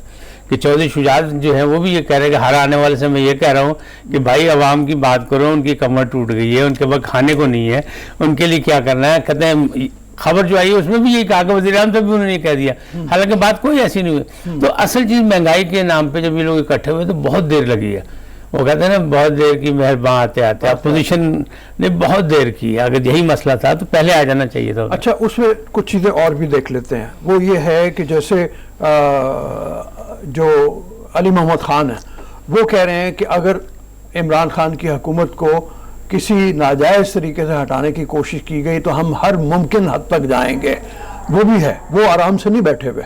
کہ چودھری شجاعت جو ہے وہ بھی یہ کہہ رہے ہیں کہ ہر آنے والے سے میں یہ کہہ رہا ہوں کہ بھائی عوام کی بات کرو, ان کی کمر ٹوٹ گئی ہے, ان کے پاس کھانے کو نہیں ہے, ان کے لیے کیا کرنا ہے. کہتے ہیں خبر جو آئی ہے اس میں بھی یہی کہا کہ وزیر اعظم سے بھی انہوں نے یہ کہہ دیا, حالانکہ بات کوئی ایسی نہیں ہوئی. تو اصل چیز مہنگائی کے نام پہ جب یہ لوگ اکٹھے ہوئے تو بہت دیر لگی ہے. وہ کہتے ہیں نا بہت دیر کی مہرباں آتے آتے, اپوزیشن نے بہت دیر کی. اگر یہی مسئلہ تھا تو پہلے آ جانا چاہیے تھا. اچھا اس میں کچھ چیزیں اور بھی دیکھ لیتے ہیں. وہ یہ ہے کہ جیسے جو علی محمد خان ہیں وہ کہہ رہے ہیں کہ اگر عمران خان کی حکومت کو کسی ناجائز طریقے سے ہٹانے کی کوشش کی گئی تو ہم ہر ممکن حد تک جائیں گے. وہ بھی ہے, وہ آرام سے نہیں بیٹھے ہوئے,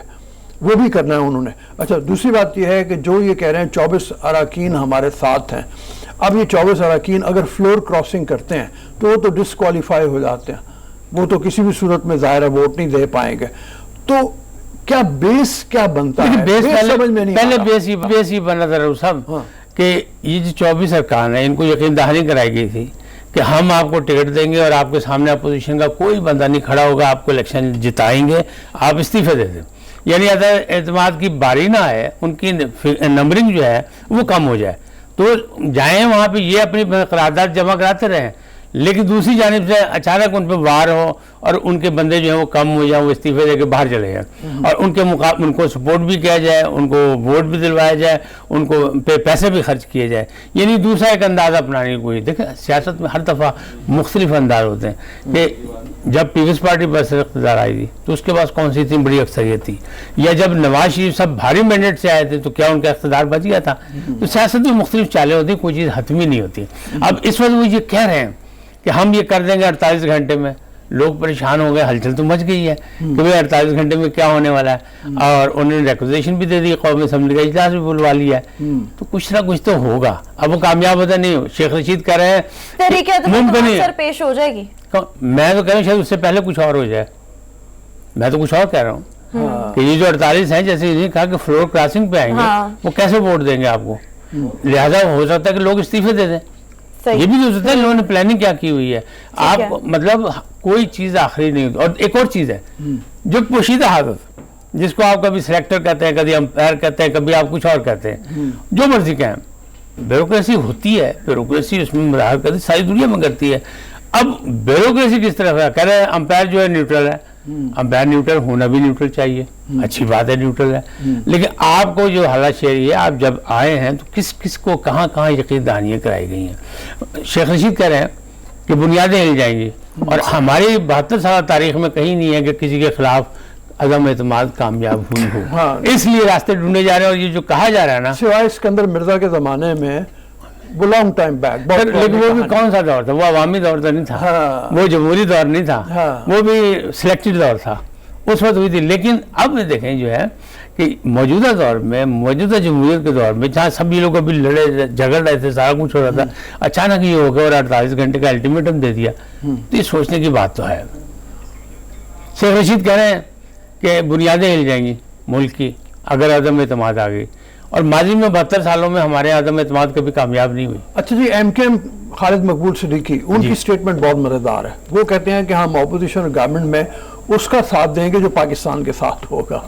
وہ بھی کرنا ہے انہوں نے. اچھا دوسری بات یہ ہے کہ جو یہ کہہ رہے ہیں 24 اراکین ہمارے ساتھ ہیں, اب یہ 24 اراکین اگر فلور کراسنگ کرتے ہیں تو وہ تو ڈسکوالیفائی ہو جاتے ہیں, وہ تو کسی بھی صورت میں ظاہر ہے ووٹ نہیں دے پائیں گے. تو کیا بیس کیا بنتا ہے؟ بیس پہلے بیس یہ بنا تھا رؤوف صاحب کہ یہ جو 24 ارکان ہیں ان کو یقین دہانی کرائی گئی تھی کہ ہم آپ کو ٹکٹ دیں گے اور آپ کے سامنے اپوزیشن کا کوئی بندہ نہیں کھڑا ہوگا, آپ کو الیکشن جتائیں گے, آپ استعفے دے دیں. یعنی اگر اعتماد کی باری نہ آئے, ان کی نمبرنگ جو ہے وہ کم ہو جائے, تو جائیں وہاں پہ یہ اپنی قرارداد جمع کراتے رہیں, لیکن دوسری جانب سے اچانک ان پہ وار ہو اور ان کے بندے جو ہیں وہ کم ہو جائیں, وہ استعفے دے کے باہر چلے جائیں, اور ان کو سپورٹ بھی کیا جائے, ان کو ووٹ بھی دلوایا جائے, ان کو پیسے بھی خرچ کیے جائے. یعنی دوسرا ایک انداز اپنانے کی کوئی. دیکھیں سیاست میں ہر دفعہ مختلف انداز ہوتے ہیں کہ جب پیپلز پارٹی پر اقتدار آئی تھی تو اس کے پاس کون سی اتنی بڑی اکثریت تھی, یا جب نواز شریف سب بھاری مینڈیٹ سے آئے تھے تو کیا ان کا اقتدار بچ گیا تھا. تو سیاست میں مختلف چالیں ہوتی ہیں, کوئی چیز حتمی نہیں ہوتی. اب اس وقت وہ یہ کہہ رہے ہیں کہ ہم یہ کر دیں گے 48 گھنٹے میں. لوگ پریشان ہو گئے, ہلچل تو مچ گئی ہے کہ بھئی 48 گھنٹے میں کیا ہونے والا ہے, اور انہوں نے ریکوزیشن بھی دے دی, قومی اسمبلی کا اجلاس بھی بلوا لیا ہے. تو کچھ نہ کچھ تو ہوگا. اب وہ کامیاب ہوتا نہیں ہو. شیخ رشید کہہ رہے ہیں ممکن ہے پیش ہو جائے گی. میں تو کہہ رہا ہوں شاید اس سے پہلے کچھ اور ہو جائے. میں تو کچھ اور کہہ رہا ہوں کہ یہ جو 48 ہیں, جیسے انہوں نے کہا کہ فلور کراسنگ پہ آئیں گے, وہ کیسے ووٹ دیں گے آپ کو. لہٰذا ہو سکتا ہے کہ لوگ استعفے دے دیں. یہ بھی ہو سکتا ہے لوگوں نے پلاننگ کیا کی ہوئی ہے. آپ مطلب کوئی چیز آخری نہیں ہوتی. اور ایک اور چیز ہے جو پوشیدہ حادث, جس کو آپ کبھی سلیکٹر کہتے ہیں, کبھی امپائر کہتے ہیں, کبھی آپ کچھ اور کہتے ہیں, جو مرضی کہیں. بیوروکریسی ہوتی ہے, بیوروکریسی اس میں مظاہر کرتی ساری دنیا میں کرتی ہے. اب بیوروکریسی کس طرح ہے, کہہ رہے ہیں امپائر جو ہے نیوٹرل ہے. امپائر نیوٹرل ہونا بھی نیوٹرل چاہیے, اچھی بات ہے نیوٹرل ہے, لیکن آپ کو جو حالات شہری ہے, آپ جب آئے ہیں تو کس کس کو کہاں کہاں یقین دہانیاں کرائی گئی ہیں. شیخ رشید کہہ رہے ہیں کہ بنیادیں ہل جائیں گی, اور ہماری 72 سال تاریخ میں کہیں نہیں ہے کہ کسی کے خلاف عدم اعتماد کامیاب ہوئی ہو. اس لیے راستے ڈھونڈے جا رہے ہیں. اور یہ جو کہا جا رہا ہے نا, سوائے اسکندر مرزا کے زمانے میں وہ لانگ ٹائم بیک, لیکن وہ بھی کون سا دور تھا, وہ عوامی دور تو نہیں تھا, وہ جمہوری دور نہیں تھا, وہ بھی سلیکٹڈ دور تھا, اس وقت ہوئی تھی. لیکن اب دیکھیں جو ہے کہ موجودہ دور میں, موجودہ جمہوریت کے دور میں, جہاں سبھی لوگ ابھی لڑے جھگڑ رہے تھے, سارا کچھ ہو رہا تھا, اچانک یہ ہو گیا اور 48 گھنٹے کا الٹیمیٹم دے دیا. تو یہ سوچنے کی بات تو ہے. شیخ رشید کہہ رہے ہیں کہ بنیادیں ہل جائیں گی ملک کی, अगर अदम एतमाद आ गई, और माजी में 72 सालों में हमारे यहाँ अदम एतमाद कभी कामयाब नहीं हुई। अच्छा जी, एमकेएम खालिद मकबूल सिद्दीकी, उनकी स्टेटमेंट बहुत मजेदार है। वो कहते हैं कि हम ऑपोजिशन गवर्नमेंट में उसका साथ देंगे जो पाकिस्तान के साथ होगा।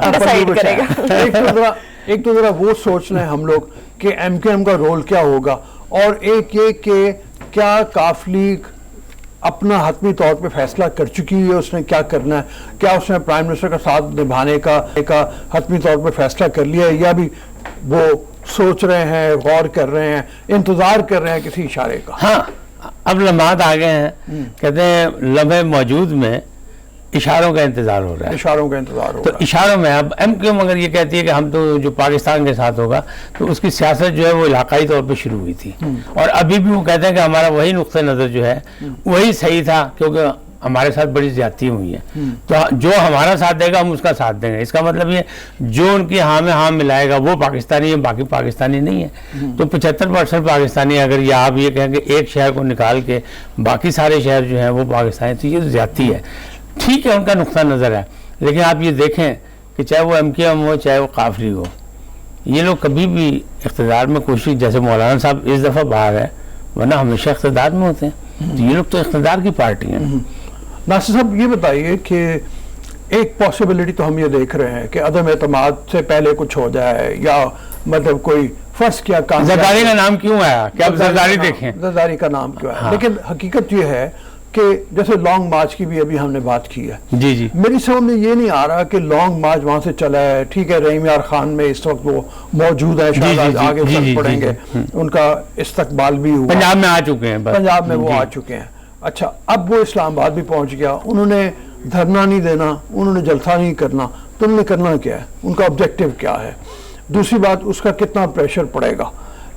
डिसाइड करेगा। एक तो जरा वो सोच लें हम लोग कि एमकेएम का रोल क्या होगा, और एक ये कि क्या काफ लीग अपना हतमी तौर पे फैसला कर चुकी है उसने क्या करना है, क्या उसने प्राइम मिनिस्टर का साथ निभाने का हतमी तौर पे फैसला कर लिया है, या भी वो सोच रहे हैं, गौर कर रहे हैं, इंतजार कर रहे हैं किसी इशारे का? हाँ, अब लम्हात आ गए हैं, कहते हैं लम्हे मौजूद में इशारों का इंतजार हो रहा है। इशारों का इंतजार हो तो रहा है। इशारों में अब एमक्यूएम अगर ये कहती है कि हम तो जो पाकिस्तान के साथ होगा, तो उसकी सियासत जो है वो इलाकाई तौर पे शुरू हुई थी, और अभी भी वो कहते हैं कि हमारा वही नुक्ते नज़र जो है वही सही था, क्योंकि हमारे साथ बड़ी ज्यादती हुई है, तो जो हमारा साथ देगा हम उसका साथ देंगे। इसका मतलब ये जो उनकी हाँ में हाँ मिलाएगा वो पाकिस्तानी है, बाकी पाकिस्तानी नहीं है। तो 75% पाकिस्तानी, अगर ये आप ये कहें कि एक शहर को निकाल के बाकी सारे शहर जो हैं वो पाकिस्तानी, तो ये ज्यादती है। ठीक है, उनका नुक्ता नज़र है, लेकिन आप ये देखें कि चाहे वो एमकेएम हो चाहे वो काफ लीग हो, ये लोग कभी भी इख्तिदार में कोशिश, जैसे मौलाना साहब इस दफ़ा बाहर है, वरना हमेशा इख्तिदार में होते हैं, तो ये लोग तो इख्तिदार की पार्टी हैं। नासिर साहब ये बताइए कि एक पॉसिबिलिटी तो हम ये देख रहे हैं कि अदम एतमाद से पहले कुछ हो जाए, या मतलब कोई फर्स्ट किया काम, जरदारी का नाम क्यों आया, क्या आप जरदारी देखें, जरदारी का नाम क्यों आया? हाँ। लेकिन हकीकत ये है कि जैसे लॉन्ग मार्च की भी अभी हमने बात की है, जी जी, मेरी समझ में ये नहीं आ रहा कि लॉन्ग मार्च वहां से चला है। ठीक है, रहीम यार खान में इस वक्त वो मौजूद है, शायद आज आगे चल पड़ेंगे, उनका इस्तकबाल भी हुआ, पंजाब में आ चुके हैं, पंजाब में वो आ चुके हैं। अच्छा, अब वो इस्लामाबाद भी पहुंच गया, उन्होंने धरना नहीं देना, उन्होंने जलसा नहीं करना, तुमने करना क्या है, उनका ऑब्जेक्टिव क्या है? दूसरी बात, उसका कितना प्रेशर पड़ेगा?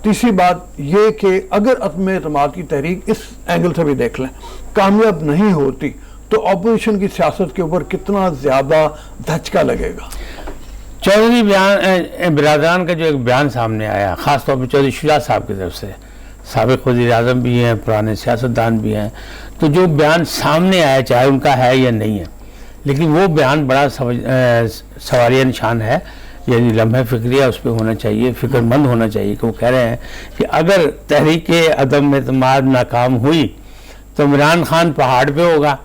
तीसरी बात ये कि अगर अदम एतमाद की तहरीक इस एंगल से भी देख लें कामयाब नहीं होती, तो अपोजिशन की सियासत के ऊपर कितना ज्यादा धचका लगेगा? चौधरी बिरादरान का जो एक बयान सामने आया, खासतौर पर चौधरी शुजा साहब की तरफ से, साबिक वज़ीर आज़म भी हैं, पुराने सियासतदान भी हैं, तो जो बयान सामने आया, चाहे उनका है या नहीं है, लेकिन वो बयान बड़ा सवालिया निशान है, यानी लम्हे फिक्रिया उस पर होना चाहिए, फिक्रमंद होना चाहिए, कि वो कह रहे हैं कि अगर तहरीक अदम एतमाद नाकाम हुई तो इमरान खान पहाड़ पे होगा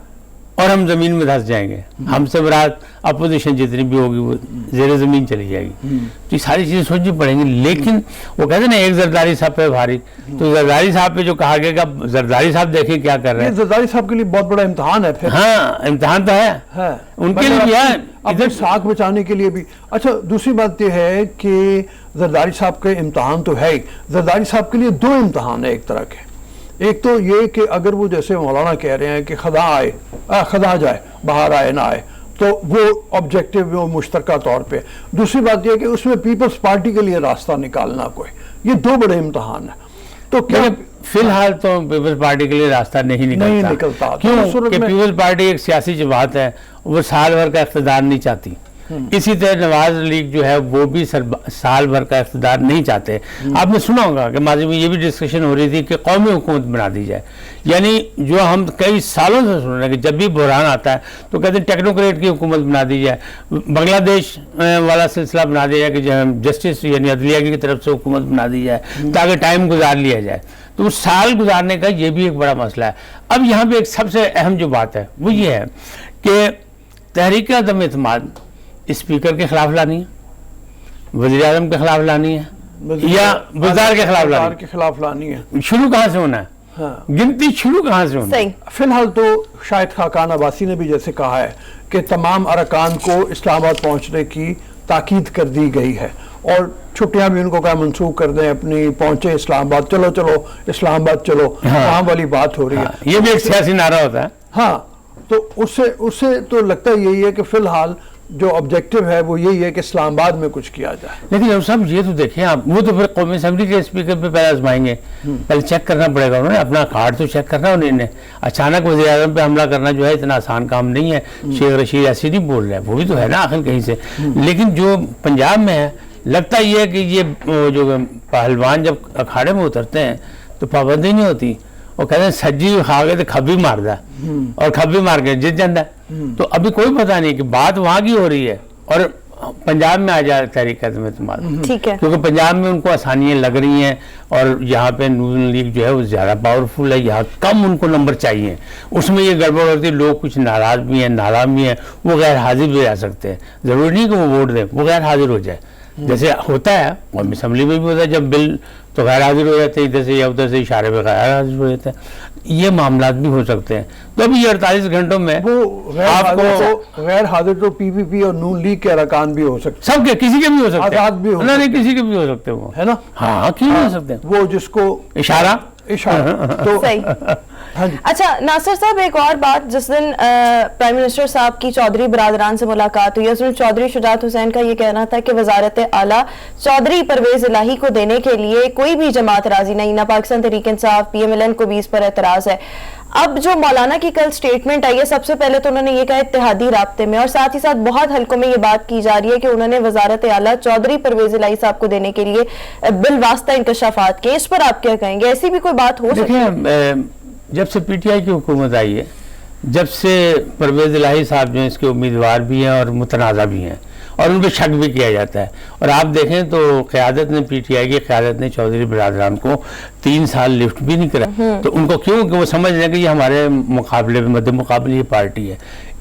और हम ज़मीन में धंस जाएंगे, हमसे बरात अपोजिशन जितनी भी होगी वो ज़ेरे ज़मीन चली जाएगी। तो ये सारी चीज़ें सोचनी पड़ेंगी। लेकिन वो कहते हैं ना, एक जरदारी साहब पे भारी, तो जरदारी साहब पे जो कहा गया, जरदारी साहब देखें क्या कर रहे हैं। जरदारी साहब के लिए बहुत बड़ा इम्तहान है फिर। हाँ, इम्तहान तो है उनके लिए भी है, इधर साख बचाने के लिए भी। अच्छा, दूसरी बात यह है कि जरदारी साहब के इम्तहान तो है ही, जरदारी साहब के लिए दो इम्तहान है एक तरह के। एक तो ये कि अगर वो जैसे मौलाना कह रहे हैं कि खदा जाए, बाहर आए ना आए, तो वो ऑब्जेक्टिव वो मुश्तरका तौर पे। दूसरी बात यह कि उसमें पीपल्स पार्टी के लिए रास्ता निकालना कोई, ये दो बड़े इम्तहान है। तो क्या फिलहाल तो पीपल्स पार्टी के लिए रास्ता नहीं निकलता। क्यों? कि पीपल्स पार्टी एक सियासी जमात है, वो साल भर का इख्तिदार नहीं चाहती। इसी तरह नवाज लीग जो है वो भी साल भर का इख्तिदार नहीं चाहते। आपने सुना होगा कि माजी में ये भी डिस्कशन हो रही थी कि कौमी हुकूमत बना दी जाए, यानी जो हम कई सालों से सुन रहे हैं कि जब भी बहरान आता है तो कहते हैं टेक्नोक्रेट की हुकूमत बना दी जाए, बांग्लादेश वाला सिलसिला बना दिया जाए कि जस्टिस यानी अदलिया की तरफ से हुकूमत बना दी जाए ताकि टाइम गुजार लिया जाए। तो उस साल गुजारने का ये भी एक बड़ा मसला है। अब यहाँ पे एक सबसे अहम जो बात है वो ये है कि तहरीक अदम एतमाद स्पीकर के खिलाफ लानी है, वज़ीर आज़म के खिलाफ लानी है, या वज़ार के खिलाफ लानी है। शुरू कहाँ से होना है? हाँ। गिनती शुरू कहाँ से होना है? फिलहाल तो शायद खाकान अब्बासी ने भी जैसे कहा है कि तमाम अरकान को इस्लामाबाद पहुंचने की ताकीद कर दी गई है, और छुट्टियां भी उनको क्या मंसूख कर दें अपनी, पहुंचे इस्लामाबाद, चलो चलो इस्लामाबाद चलो, वहां वाली बात हो रही है। ये भी एक सियासी नारा होता है। हाँ, तो उससे तो लगता यही है कि फिलहाल जो ऑब्जेक्टिव है वो यही है कि इस्लामाबाद में कुछ किया जाए। लेकिन अब साहब ये तो देखें आप, वो तो फिर कौमी असम्बली के स्पीकर पे पहले आजमाएंगे, पहले चेक करना पड़ेगा, उन्होंने अपना कार्ड तो चेक करना उन्होंने। अचानक वज़ीर आज़म पे हमला करना जो है इतना आसान काम नहीं है। शेख रशीद ऐसे नहीं बोल रहे हैं, वो भी तो है ना आखिर कहीं से। लेकिन जो पंजाब में है, लगता ये है कि ये जो पहलवान जब अखाड़े में उतरते हैं तो पाबंदी नहीं होती, वो कहते हैं सज्जी खा गए तो खब्बी मारदा और खब्बी मार के जीत जाता है। तो अभी कोई पता नहीं कि बात वहाँ की हो रही है और पंजाब में आ जाए तहरीक एतमाद, ठीक है। क्योंकि पंजाब में उनको आसानियां लग रही हैं और यहाँ पे नून लीग जो है वो ज़्यादा पावरफुल है, यहाँ कम उनको नंबर चाहिए, उसमें ये गड़बड़ होती है, लोग कुछ नाराज़ भी हैं, नाराज़ भी हैं, वो गैर हाजिर भी आ सकते हैं, ज़रूरी नहीं कि वो वोट दें, वो गैर हाजिर हो जाए, जैसे होता है और असेंबली में भी होता है, जब बिल तो गैर हाजिर हो जाते हैं इधर से या उधर से, इशारे पे गैर हाजिर हो जाते हैं, ये मामला भी हो सकते हैं। तो अभी 48 घंटों में वो गैर हाजिर तो पीपीपी और नून लीग के अरकान भी हो सकते, सबके, किसी के भी हो सकते हैं, आजाद भी हो नहीं सकते किसी के भी हो सकते हैं वो, है ना? हाँ क्यों नहीं हो सकते, वो जिसको इशारा तो सही। हाँ जी। अच्छा नासिर साहब, एक और बात, जिस दिन प्राइम मिनिस्टर साहब की चौधरी बरादरान से मुलाकात हुई, उसमें चौधरी शुजात हुसैन का ये कहना था कि वजारत आला चौधरी परवेज इलाही को देने के लिए कोई भी जमात राजी नहीं, ना पाकिस्तान तहरीक इंसाफ, PMLN को भी इस पर एतराज है। अब जो मौलाना की कल स्टेटमेंट आई है, सबसे पहले तो उन्होंने ये कहा इत्तेहादी राब्ते में, और साथ ही साथ बहुत हलकों में ये बात की जा रही है कि उन्होंने वजारत आला चौधरी परवेज इलाही साहब को देने के लिए बिलवास्ता इंकशाफात किए, इस पर आप क्या कहेंगे? ऐसी भी कोई बात हो सकती है? देखिए, जब से PTI की हुकूमत आई है, जब से परवेज इलाही साहब जो हैं इसके उम्मीदवार भी हैं और मुतनाज़ा भी हैं और उन पर शक भी किया जाता है, और आप देखें तो क़यादत ने, PTI की क़यादत ने चौधरी बरादरान को 3 साल लिफ्ट भी नहीं करा, तो उनको क्यों कि वो समझ रहे हैं कि ये हमारे मुकाबले में, मध्य मुकाबले ये पार्टी है।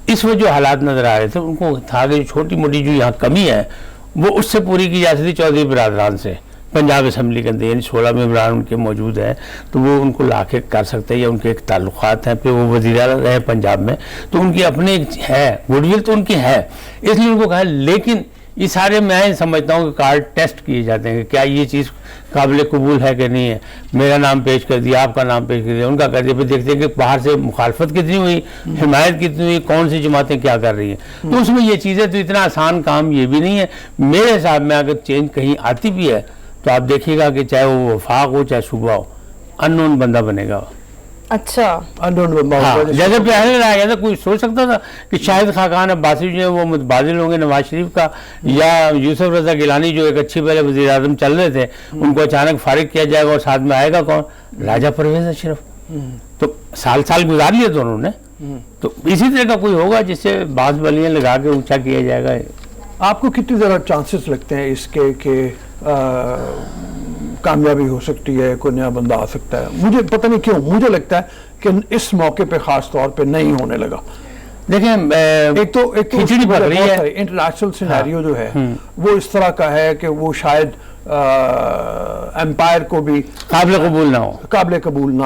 इस वजह जो हालात नज़र आ रहे थे, उनको था कि छोटी मोटी जो यहाँ कमी है वो उससे पूरी की जा सकती चौधरी बरादरान से। पंजाब असम्बली के अंदर यानी 16 मेंबरान उनके मौजूद हैं, तो वो उनको ला के कर सकते हैं, या उनके एक ताल्लुकात हैं, फिर वो वज़ीर आला रहे पंजाब में, तो उनकी अपनी एक है गुडविल तो उनकी है, इसलिए उनको कहा। लेकिन ये सारे मैं समझता हूँ कि कार्ड टेस्ट किए जाते हैं कि क्या ये चीज़ काबिल कबूल है कि नहीं है। मेरा नाम पेश कर दिया, आपका नाम पेश कर दिया, उनका कर दिया, फिर देखते हैं कि बाहर से मुखालफत कितनी हुई, हिमायत कितनी हुई, कौन सी जमातें क्या कर रही हैं। तो उसमें ये चीज़ें, तो इतना आसान काम ये भी नहीं है मेरे हिसाब में। अगर चेंज कहीं आती भी है तो आप देखिएगा कि चाहे वो वफाक हो चाहे सूबा हो, अननोन बंदा बनेगा। अच्छा, हाँ, जैसे पहले रहा गया था, कोई सोच सकता था कि शाहिद खाकान अब्बासी जो है वो मुतबादिल होंगे नवाज शरीफ का, या यूसुफ रजा गिलानी जो एक अच्छी पहले वज़ीर आज़म चल रहे थे, उनको अचानक फारिग किया जाएगा और साथ में आएगा कौन? राजा परवेज अशरफ। तो साल साल गुजार लिए दोनों ने, तो इसी तरह का कोई होगा जिससे बांस बलियां लगा के ऊंचा किया जाएगा। आपको कितनी ज़्यादा चांसेस लगते हैं इसके कि कामयाबी हो सकती है, कोई नया बंदा आ सकता है? मुझे पता नहीं क्यों मुझे लगता है कि इस मौके पे खास तौर पे नहीं होने लगा। देखें, एक तो खिचड़ी पक रही है, इंटरनेशनल सिनेरियो जो है वो इस तरह का है कि वो शायद एम्पायर को भी काबिल कबूल ना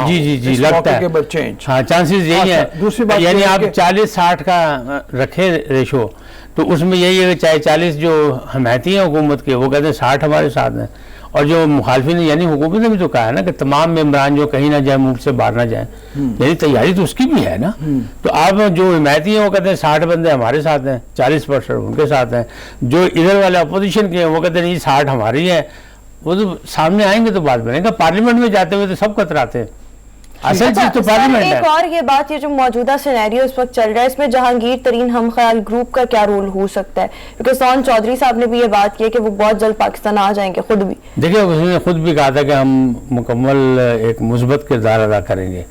हो। जी लगता है चेंज, हाँ, चांसेस यही है। दूसरी बात यानी आप 40-60 का रखे रेशो, तो उसमें यही है कि चाहे 40 जो हमायती हैं हुकूमत के वो कहते हैं 60 हमारे साथ हैं, और जो मुखालफिन यानी हुकूमत ने भी तो कहा है ना कि तमाम मेम्बरान जो कहीं ना जाए, मुल्क से बाहर ना जाए, यानी तैयारी तो उसकी भी है ना। तो आप जो हिमायती हैं वो कहते हैं 60 बंदे हमारे साथ हैं, 40% उनके साथ हैं। जो इधर वाले अपोजिशन के हैं वो कहते हैं नहीं 60 हमारी है। वो तो सामने आएंगे तो बात बनेगा। पार्लियामेंट में जाते हुए तो सब कतराते हैं, असल चीज तो पार्लियामेंट है। एक और ये बात, ये जो मौजूदा सिनेरियो इस वक्त चल रहा है, इसमें जहांगीर तरीन हम ख्याल ग्रुप का क्या रोल हो सकता है? क्योंकि सोन चौधरी साहब ने भी ये बात की है कि वो बहुत जल्द पाकिस्तान आ जाएंगे खुद भी। देखिए, उसने खुद भी कहा था कि हम मुकम्मल एक मुस्बत किरदार अदा करेंगे,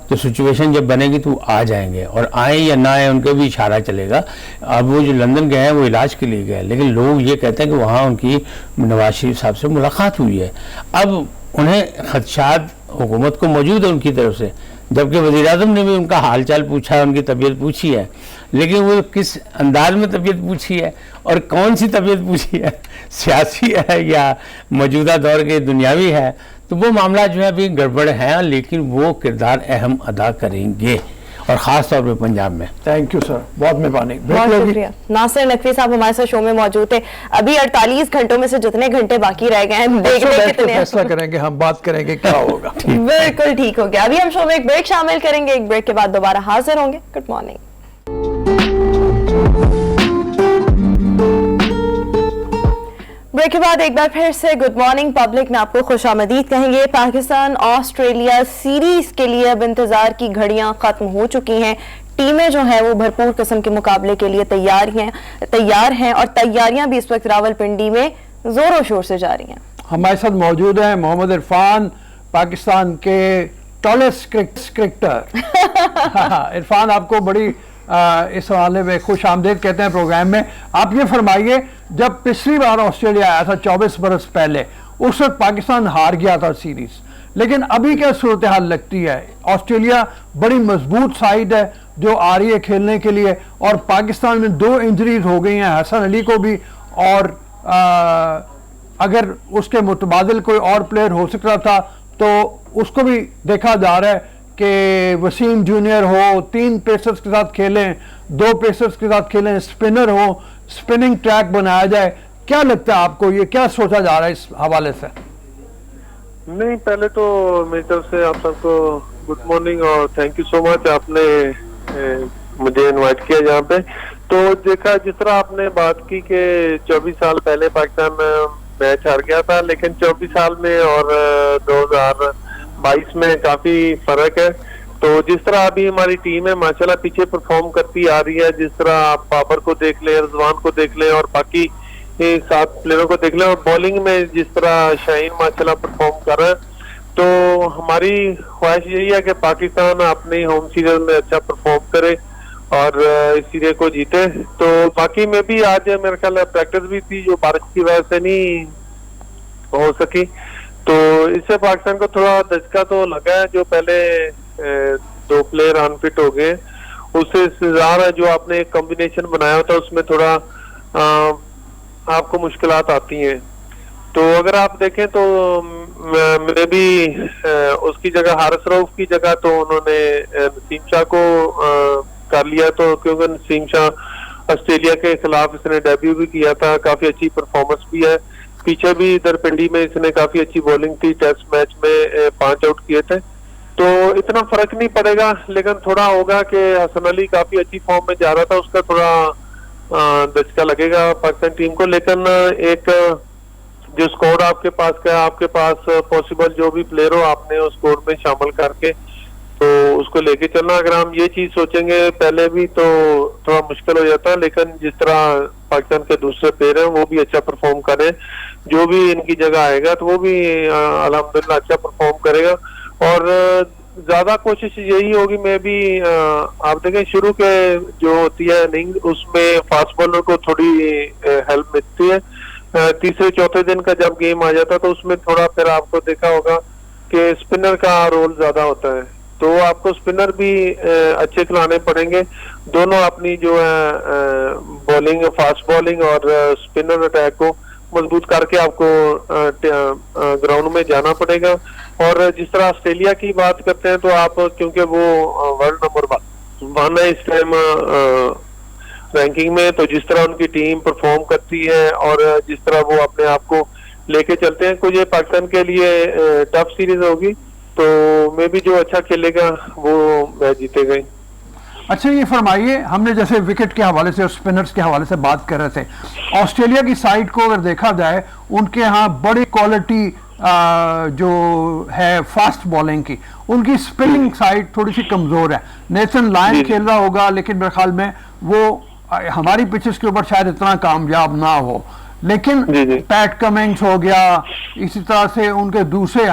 तो सिचुएशन जब बनेगी तो आ जाएंगे, और आए या ना आए उनके भी इशारा चलेगा। अब वो जो लंदन गए हैं वो इलाज के लिए गए, लेकिन लोग ये कहते हैं कि वहाँ उनकी नवाज शरीफ साहब से मुलाकात हुई है। अब उन्हें खदशात हुकूमत को मौजूद है उनकी तरफ से, जबकि वज़ीर आज़म ने भी उनका हाल चाल पूछा है, उनकी तबीयत पूछी है, लेकिन वो किस अंदाज में तबीयत पूछी है और कौन सी तबीयत पूछी है, सियासी है या मौजूदा दौर के दुनियावी है, तो वो मामला जो है अभी गड़बड़ है, लेकिन वो किरदार अहम अदा करेंगे, और ख़ास तौर पे पंजाब में। थैंक यू सर, बहुत मेहरबानी। बहुत शुक्रिया। नासिर नकवी साहब हमारे साथ शो में मौजूद थे। अभी 48 घंटों में से जितने घंटे बाकी रह गए हैं, देखने कितने फैसला करेंगे, हम बात करेंगे क्या होगा। बिल्कुल ठीक हो गया। अभी हम शो में एक ब्रेक शामिल करेंगे, एक ब्रेक के बाद दोबारा हाजिर होंगे। Good morning. ब्रेक के बाद एक बार फिर से गुड मॉर्निंग पब्लिक में आपको खुशामदीद कहेंगे। पाकिस्तान ऑस्ट्रेलिया सीरीज के लिए अब इंतजार की घड़ियां खत्म हो चुकी हैं। टीमें जो हैं वो भरपूर किस्म के मुकाबले के लिए तैयार हैं और तैयारियां भी इस वक्त रावलपिंडी में जोरों शोर से जारी हैं। हमारे साथ मौजूद हैं मोहम्मद इरफान, पाकिस्तान के टॉलेस्ट क्रिकेटर। इरफान, आपको बड़ी इस हवाले में खुश आमदेद कहते हैं प्रोग्राम में। आप ये फरमाइए, जब पिछली बार ऑस्ट्रेलिया आया था 24 बरस पहले, उस वक्त पाकिस्तान हार गया था सीरीज, लेकिन अभी क्या सूरत हाल लगती है? ऑस्ट्रेलिया बड़ी मजबूत साइड है जो आ रही है खेलने के लिए, और पाकिस्तान में 2 इंजरीज हो गई हैं, हसन अली को भी, और अगर उसके मुतबादिल कोई और प्लेयर हो सकता था तो उसको भी देखा जा रहा है कि वसीम जूनियर हो, 3 पेसर्स के साथ खेलें, 2 पेसर्स के साथ खेलें, स्पिनर हो, स्पिनिंग ट्रैक बनाया जाए। क्या लगता है आपको, ये क्या सोचा जा रहा है इस हवाले से? नहीं, पहले तो मेरी तरफ से आप सबको गुड मॉर्निंग और थैंक यू सो मच, आपने मुझे इनवाइट किया यहाँ पे। तो देखा, जिस तरह आपने बात की कि 24 साल पहले पाकिस्तान मैच हार गया था, लेकिन 24 साल में और 2022 में काफी फर्क है। तो जिस तरह अभी हमारी टीम है माशाल्लाह पीछे परफॉर्म करती आ रही है, जिस तरह आप बाबर को देख लें, रिजवान को देख लें और बाकी 7 प्लेयरों को देख लें, और बॉलिंग में जिस तरह शाहीन माशाल्लाह परफॉर्म कर रहा है, तो हमारी ख्वाहिश यही है कि पाकिस्तान अपनी होम सीरीज में अच्छा परफॉर्म करे और इस सीरीज को जीते। तो बाकी में भी आज मेरे ख्याल प्रैक्टिस भी थी जो बारिश की वजह से नहीं हो सकी, तो इससे पाकिस्तान को थोड़ा धचका तो लगा है। जो पहले 2 प्लेयर अनफिट हो गए, उससे इंतजार है जो आपने एक कॉम्बिनेशन बनाया था उसमें थोड़ा आपको मुश्किलात आती हैं। तो अगर आप देखें तो मैं भी उसकी जगह हारिस रऊफ की जगह तो उन्होंने नसीम शाह को कर लिया, तो क्योंकि नसीम शाह ऑस्ट्रेलिया के खिलाफ इसने डेब्यू भी किया था, काफी अच्छी परफॉर्मेंस भी है। पीछे भी इधर पिंडी में इसने काफी अच्छी बॉलिंग थी, टेस्ट मैच में 5 आउट किए थे, तो इतना फर्क नहीं पड़ेगा। लेकिन थोड़ा होगा कि हसन अली काफी अच्छी फॉर्म में जा रहा था, उसका थोड़ा धचका लगेगा पाकिस्तान टीम को। लेकिन एक जो स्कोर आपके पास का, आपके पास पॉसिबल जो भी प्लेयर हो आपने उस स्कोर में शामिल करके तो उसको लेके चलना। अगर हम ये चीज सोचेंगे पहले भी तो थोड़ा मुश्किल हो जाता है, लेकिन जिस तरह पाकिस्तान के दूसरे प्लेयर हैं वो भी अच्छा परफॉर्म करें, जो भी इनकी जगह आएगा तो वो भी अल्हम्दुलिल्लाह अच्छा परफॉर्म करेगा। और ज्यादा कोशिश यही होगी, मैं भी आप देखें शुरू के जो होती है इनिंग उसमें फास्ट बॉलर को थोड़ी हेल्प मिलती है। तीसरे चौथे दिन का जब गेम आ जाता तो उसमें थोड़ा फिर आपको देखा होगा कि स्पिनर का रोल ज्यादा होता है, तो आपको स्पिनर भी अच्छे खिलाने पड़ेंगे। दोनों अपनी जो है बॉलिंग, फास्ट बॉलिंग और स्पिनर अटैक को मजबूत करके आपको ग्राउंड में जाना पड़ेगा। और जिस तरह ऑस्ट्रेलिया की बात करते हैं तो आप, क्योंकि वो वर्ल्ड नंबर 1 है इस टाइम रैंकिंग में, तो जिस तरह उनकी टीम परफॉर्म करती है और जिस तरह वो अपने आप को लेके चलते हैं, कुछ ये पाकिस्तान के लिए टफ सीरीज होगी, तो मैं भी जो अच्छा खेलेगा वो मैच जीतेगा। अच्छा, ये फरमाइए, हमने जैसे विकेट के हवाले से और स्पिनर्स के हवाले से बात कर रहे थे, ऑस्ट्रेलिया की साइड को अगर देखा जाए उनके यहाँ बड़ी क्वालिटी जो है फास्ट बॉलिंग की, उनकी स्पिनिंग साइड थोड़ी सी कमजोर है। नेथन लायन खेल रहा होगा, लेकिन मेरे ख्याल में वो हमारी पिचेस के ऊपर शायद इतना कामयाब ना हो, लेकिन पैट कमिंग्स हो गया, इसी तरह से उनके दूसरे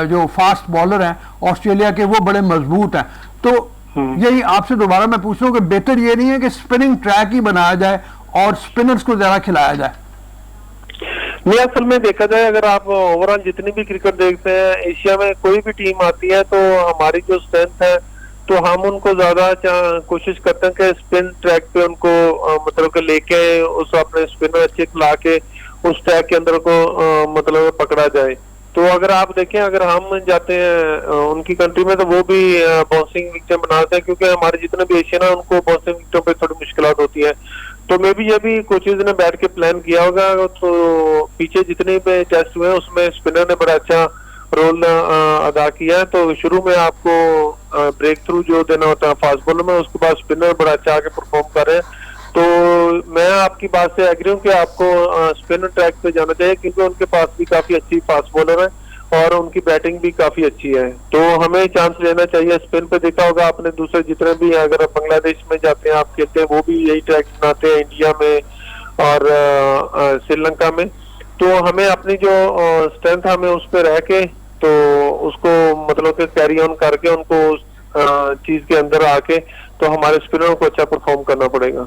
जो फास्ट बॉलर हैं ऑस्ट्रेलिया के वो बड़े मजबूत हैं। तो यही आपसे दोबारा मैं पूछ रहा हूँ कि बेहतर ये नहीं है कि स्पिनिंग ट्रैक ही बनाया जाए और स्पिनर्स को ज्यादा खिलाया जाए? नहीं, असल में देखा जाए अगर आप ओवरऑल जितनी भी क्रिकेट देखते हैं, एशिया में कोई भी टीम आती है तो हमारी जो स्ट्रेंथ है तो हम उनको ज्यादा कोशिश करते हैं कि स्पिन ट्रैक पे उनको मतलब कि लेके उस अपने स्पिनर अच्छे खिला के उस ट्रैक के अंदर को मतलब पकड़ा जाए। तो अगर आप देखें, अगर हम जाते हैं उनकी कंट्री में तो वो भी बाउंसिंग विकेट बनाते हैं, क्योंकि हमारे जितने भी एशियन है उनको बाउंसिंग विकेटों पे थोड़ी मुश्किलात होती है। तो मे भी ये भी कोचेज ने बैठ के प्लान किया होगा, तो पीछे जितने भी टेस्ट हुए उसमें स्पिनर ने बड़ा अच्छा रोल अदा किया है। तो शुरू में आपको ब्रेक थ्रू जो देना होता है फास्ट बॉलर में, उसके बाद स्पिनर बड़ा अच्छा आके परफॉर्म कर रहे हैं। तो मैं आपकी बात से एग्री हूँ कि आपको स्पिनर ट्रैक पे जाना चाहिए, क्योंकि उनके पास भी काफी अच्छी फास्ट बॉलर है और उनकी बैटिंग भी काफी अच्छी है, तो हमें चांस लेना चाहिए। स्पिन पे देखा होगा आपने, दूसरे जितने भी अगर बांग्लादेश में जाते हैं आप खेलते हैं वो भी यही ट्रैक बनाते हैं, इंडिया में और श्रीलंका में। तो हमें अपनी जो स्ट्रेंथ हमें उस पर रह के तो उसको मतलब कि कैरी ऑन करके उनको उस चीज के अंदर आके تو ہمارے اسپنروں کو اچھا پرفارم کرنا پڑے گا.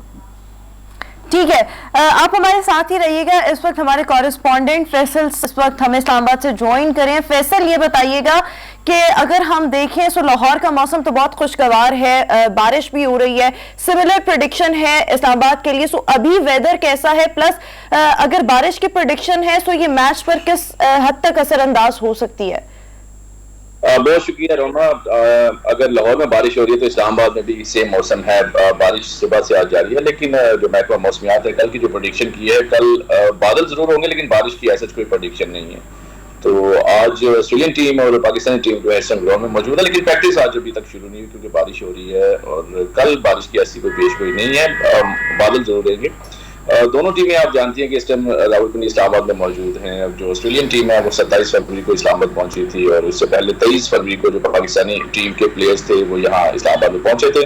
ٹھیک ہے, آپ ہمارے ساتھ ہی رہیے گا. اس وقت ہمارے کورسپونڈنٹ فیصل اس وقت ہمیں اسلام آباد سے جوائن کریں. فیصل, یہ بتائیے گا کہ اگر ہم دیکھیں تو لاہور کا موسم تو بہت خوشگوار ہے, بارش بھی ہو رہی ہے, سملر پریڈکشن ہے اسلام آباد کے لیے, سو ابھی ویدر کیسا ہے, پلس اگر بارش کی پریڈکشن ہے تو یہ میچ پر کس حد تک اثر انداز ہو سکتی ہے؟ بہت شکریہ روما. اگر لاہور میں بارش ہو رہی ہے تو اسلام آباد میں بھی سیم موسم ہے, بارش صبح سے آج جاری ہے, لیکن جو محکمہ موسمیات ہے کل کی جو پریڈکشن کی ہے, کل بادل ضرور ہوں گے لیکن بارش کی ایسا کوئی پریڈکشن نہیں ہے. تو آج آسٹریلین ٹیم اور پاکستانی ٹیم جو ہے ایسٹرن گراؤنڈ میں موجود ہے, لیکن پریکٹس آج ابھی تک شروع نہیں ہوئی کیونکہ بارش ہو رہی ہے, اور کل بارش کی ایسی کوئی پیش گوئی نہیں ہے, بادل ضرور رہیں گے. دونوں ٹیمیں آپ جانتی ہیں کہ اس ٹائم راولپنڈی اسلام آباد میں موجود ہیں. جو آسٹریلین ٹیم ہے وہ 27 فروری کو اسلام آباد پہنچی تھی, اور اس سے پہلے 23 فروری کو جو پاکستانی ٹیم کے پلیئرز تھے وہ یہاں اسلام آباد میں پہنچے تھے.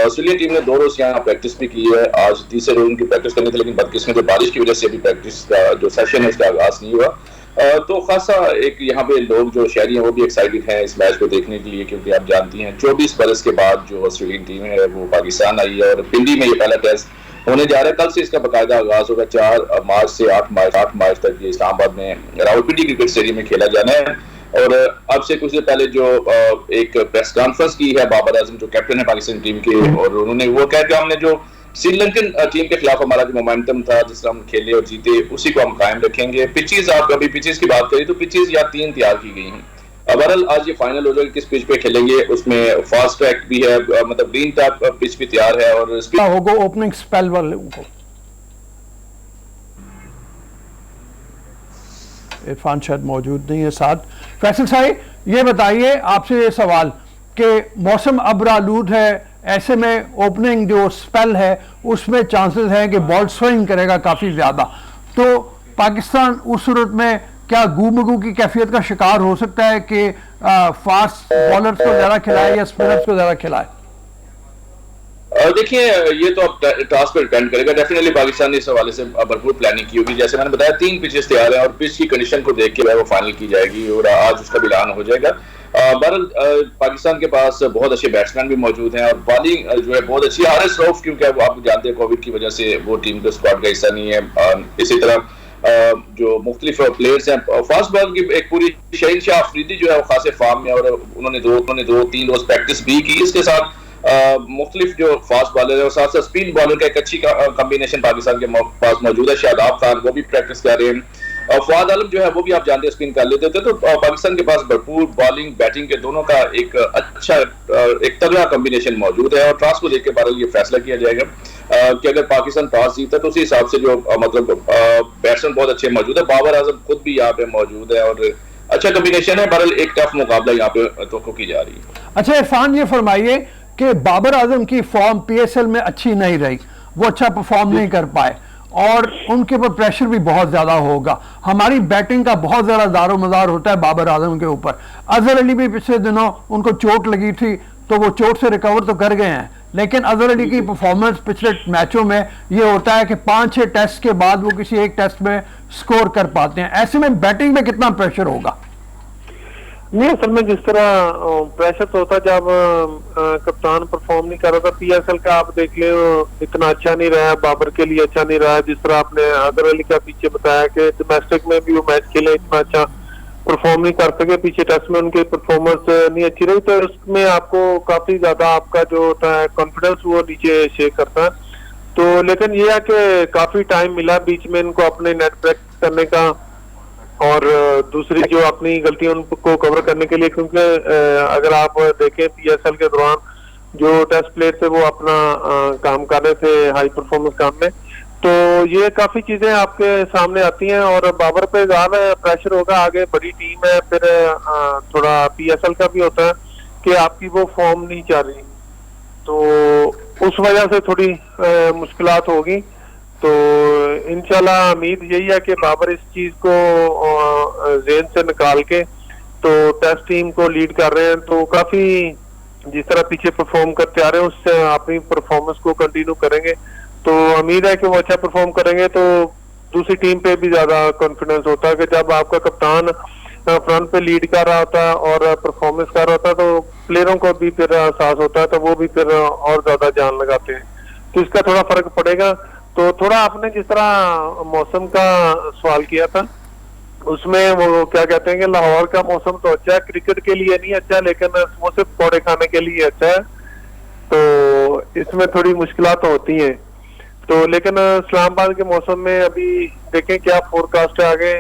آسٹریلین ٹیم نے 2 روز یہاں پریکٹس بھی کی ہے. آج تیسرے روز ان کی پریکٹس کرنی تھی, لیکن بدقسمت بارش کی وجہ سے ابھی پریکٹس کا جو سیشن ہے اس کا آغاز نہیں ہوا. تو خاصا ایک یہاں پہ لوگ جو شہری ہیں وہ بھی ایکسائٹڈ ہیں اس میچ کو دیکھنے کے لیے, کیونکہ آپ جانتی ہیں 24 برس کے بعد جو آسٹریلین ٹیم ہے وہ پاکستان آئی ہے, اور پنڈی میں یہ پہلا ٹیسٹ ہونے جا رہا ہے. کل سے اس کا باقاعدہ آغاز ہوگا. 4 مارچ سے 8 مارچ تک یہ اسلام آباد میں راولپنڈی کرکٹ اسٹیڈیم میں کھیلا جانا ہے. اور اب سے کچھ دیر پہلے جو ایک پریس کانفرنس کی ہے بابر اعظم جو کیپٹن ہے پاکستان ٹیم کے, اور انہوں نے وہ کہا کہ ہم نے جو سری لنکن ٹیم کے خلاف ہمارا جو مومنٹم تھا, جس طرح ہم کھیلے اور جیتے, اسی کو ہم قائم رکھیں گے. پچیز, آپ ابھی پچیز کی بات کریں تو پچیز یا 3 تیار کی گئی ہیں. بہرحال آج یہ فائنل ہو جائے گا کس پچ پہ کھیلیں گے. اس میں فاسٹ ٹریک بھی ہے, مطلب گرین ٹیپ پچ بھی تیار ہے, اور ہوگا اوپننگ سپیل والے کو. عرفان شاید موجود نہیں ہے ساتھ. فیصل صاحب, یہ بتائیے آپ سے یہ سوال کہ موسم ابر آلود ہے, ایسے میں اوپننگ جو سپیل ہے اس میں چانسز ہیں کہ بال سوئنگ کرے گا کافی زیادہ, تو پاکستان اس صورت میں کیا گو مگو کی کیفیت کا شکار ہو سکتا ہے کہ فاسٹ بالرز کو زیادہ کھلائے یا اسپنرز کو زیادہ کھلائے؟ دیکھیے یہ تو اب ٹاس پر ڈیپینڈ کرے گا. ڈیفینیٹلی پاکستان نے اس حوالے سے بھرپور پلاننگ کی ہوگی. جیسے میں نے بتایا 3 پچز تیار ہیں, اور پچ کی کنڈیشن کو دیکھ کے وہ فائنل کی جائے گی, اور آج اس کا بھی اعلان ہو جائے گا. بہرحال پاکستان کے پاس بہت اچھے بیٹسمین بھی موجود ہیں, اور بالنگ جو ہے بہت اچھی ہے. حارث رؤف کیونکہ آپ جانتے ہیں کووڈ کی وجہ سے وہ ٹیم کے اسکواڈ کا حصہ نہیں ہے. اسی طرح جو مختلف پلیئرز ہیں فاسٹ بال کی ایک پوری شہین شاہ آفریدی جو ہے وہ خاصے فارم میں, اور انہوں نے 2-3 روز پریکٹس بھی کی. اس کے ساتھ مختلف جو فاسٹ بالر ہے اور ساتھ ساتھ اسپن بالر کا ایک اچھی کمبینیشن پاکستان کے پاس موجود ہے. شاداب خان وہ بھی پریکٹس کر رہے ہیں, اور فواد عالم جو ہے وہ بھی آپ جانتے ہیں اسپن کر لیتے تھے. تو پاکستان کے پاس بھرپور بالنگ بیٹنگ کے دونوں کا ایک اچھا ایک تگڑا کمبینیشن موجود ہے, اور ٹاس کو دیکھ کے بہرحال یہ فیصلہ کیا جائے گا کہ اگر پاکستان ٹاس جیتا تو اسی حساب سے جو مطلب بیٹسمین بہت اچھے موجود ہے. بابر اعظم خود بھی یہاں پہ موجود ہے, اور اچھا کمبینیشن ہے. بہرحال ایک ٹف مقابلہ یہاں پہ توقع کی جا رہی ہے. اچھا عرفان, یہ فرمائیے کہ بابر اعظم کی فارم پی ایس ایل میں اچھی نہیں رہی, وہ اچھا پرفارم نہیں کر پائے, اور ان کے اوپر پریشر بھی بہت زیادہ ہوگا. ہماری بیٹنگ کا بہت زیادہ دار و مدار ہوتا ہے بابر اعظم کے اوپر. اظہر علی بھی پچھلے دنوں ان کو چوٹ لگی تھی تو وہ چوٹ سے ریکور تو کر گئے ہیں, لیکن اظہر علی کی پرفارمنس پچھلے میچوں میں یہ ہوتا ہے کہ 5-6 ٹیسٹ کے بعد وہ کسی ایک ٹیسٹ میں سکور کر پاتے ہیں. ایسے میں بیٹنگ میں کتنا پریشر ہوگا؟ نہیں, اصل میں جس طرح پریشر تو ہوتا جب کپتان پرفارم نہیں کر رہا تھا. پی ایس ایل کا آپ دیکھ لیں اتنا اچھا نہیں رہا, بابر کے لیے اچھا نہیں رہا. جس طرح آپ نے اظہر علی کا پیچھے بتایا کہ ڈومیسٹک میں بھی وہ میچ کھیلے اتنا اچھا پرفارم نہیں کر سکے, پیچھے ٹیسٹ میں ان کی پرفارمنس نہیں اچھی رہی, تو اس میں آپ کو کافی زیادہ آپ کا جو ہوتا ہے کانفیڈنس وہ نیچے شیک کرتا ہے. تو لیکن یہ ہے کہ کافی ٹائم ملا بیچ میں ان کو اپنے نیٹ پریکٹس کرنے کا, اور دوسری جو اپنی غلطیوں کو کور کرنے کے لیے, کیونکہ اگر آپ دیکھیں پی ایس ایل کے دوران جو ٹیسٹ پلیئر تھے وہ اپنا کام کر رہے تھے ہائی پرفارمنس کام میں, تو یہ کافی چیزیں آپ کے سامنے آتی ہیں. اور بابر پہ زیادہ پریشر ہوگا, آگے بڑی ٹیم ہے, پھر تھوڑا پی ایس ایل کا بھی ہوتا ہے کہ آپ کی وہ فارم نہیں چل رہی, تو اس وجہ سے تھوڑی مشکلات ہوگی. تو انشاءاللہ امید یہی ہے کہ بابر اس چیز کو ذہن سے نکال کے تو ٹیسٹ ٹیم کو لیڈ کر رہے ہیں, تو کافی جس طرح پیچھے پرفارم کرتے آ رہے ہیں اس سے اپنی پرفارمنس کو کنٹینیو کریں گے. تو امید ہے کہ وہ اچھا پرفارم کریں گے, تو دوسری ٹیم پہ بھی زیادہ کانفیڈنس ہوتا ہے کہ جب آپ کا کپتان फ्रंट पे लीड कर रहा होता है और परफॉर्मेंस कर रहा होता है, तो प्लेयरों को भी फिर एहसास होता है, तो वो भी फिर और ज्यादा जान लगाते हैं, तो इसका थोड़ा फर्क पड़ेगा। तो थोड़ा आपने जिस तरह मौसम का सवाल किया था, उसमें वो क्या कहते हैं कि लाहौर का मौसम तो अच्छा है, क्रिकेट के लिए नहीं अच्छा, लेकिन समोसे पकौड़े खाने के लिए अच्छा है, तो इसमें थोड़ी मुश्किलात तो होती हैं। तो लेकिन इस्लामाबाद के मौसम में अभी देखें क्या फोरकास्ट है आगे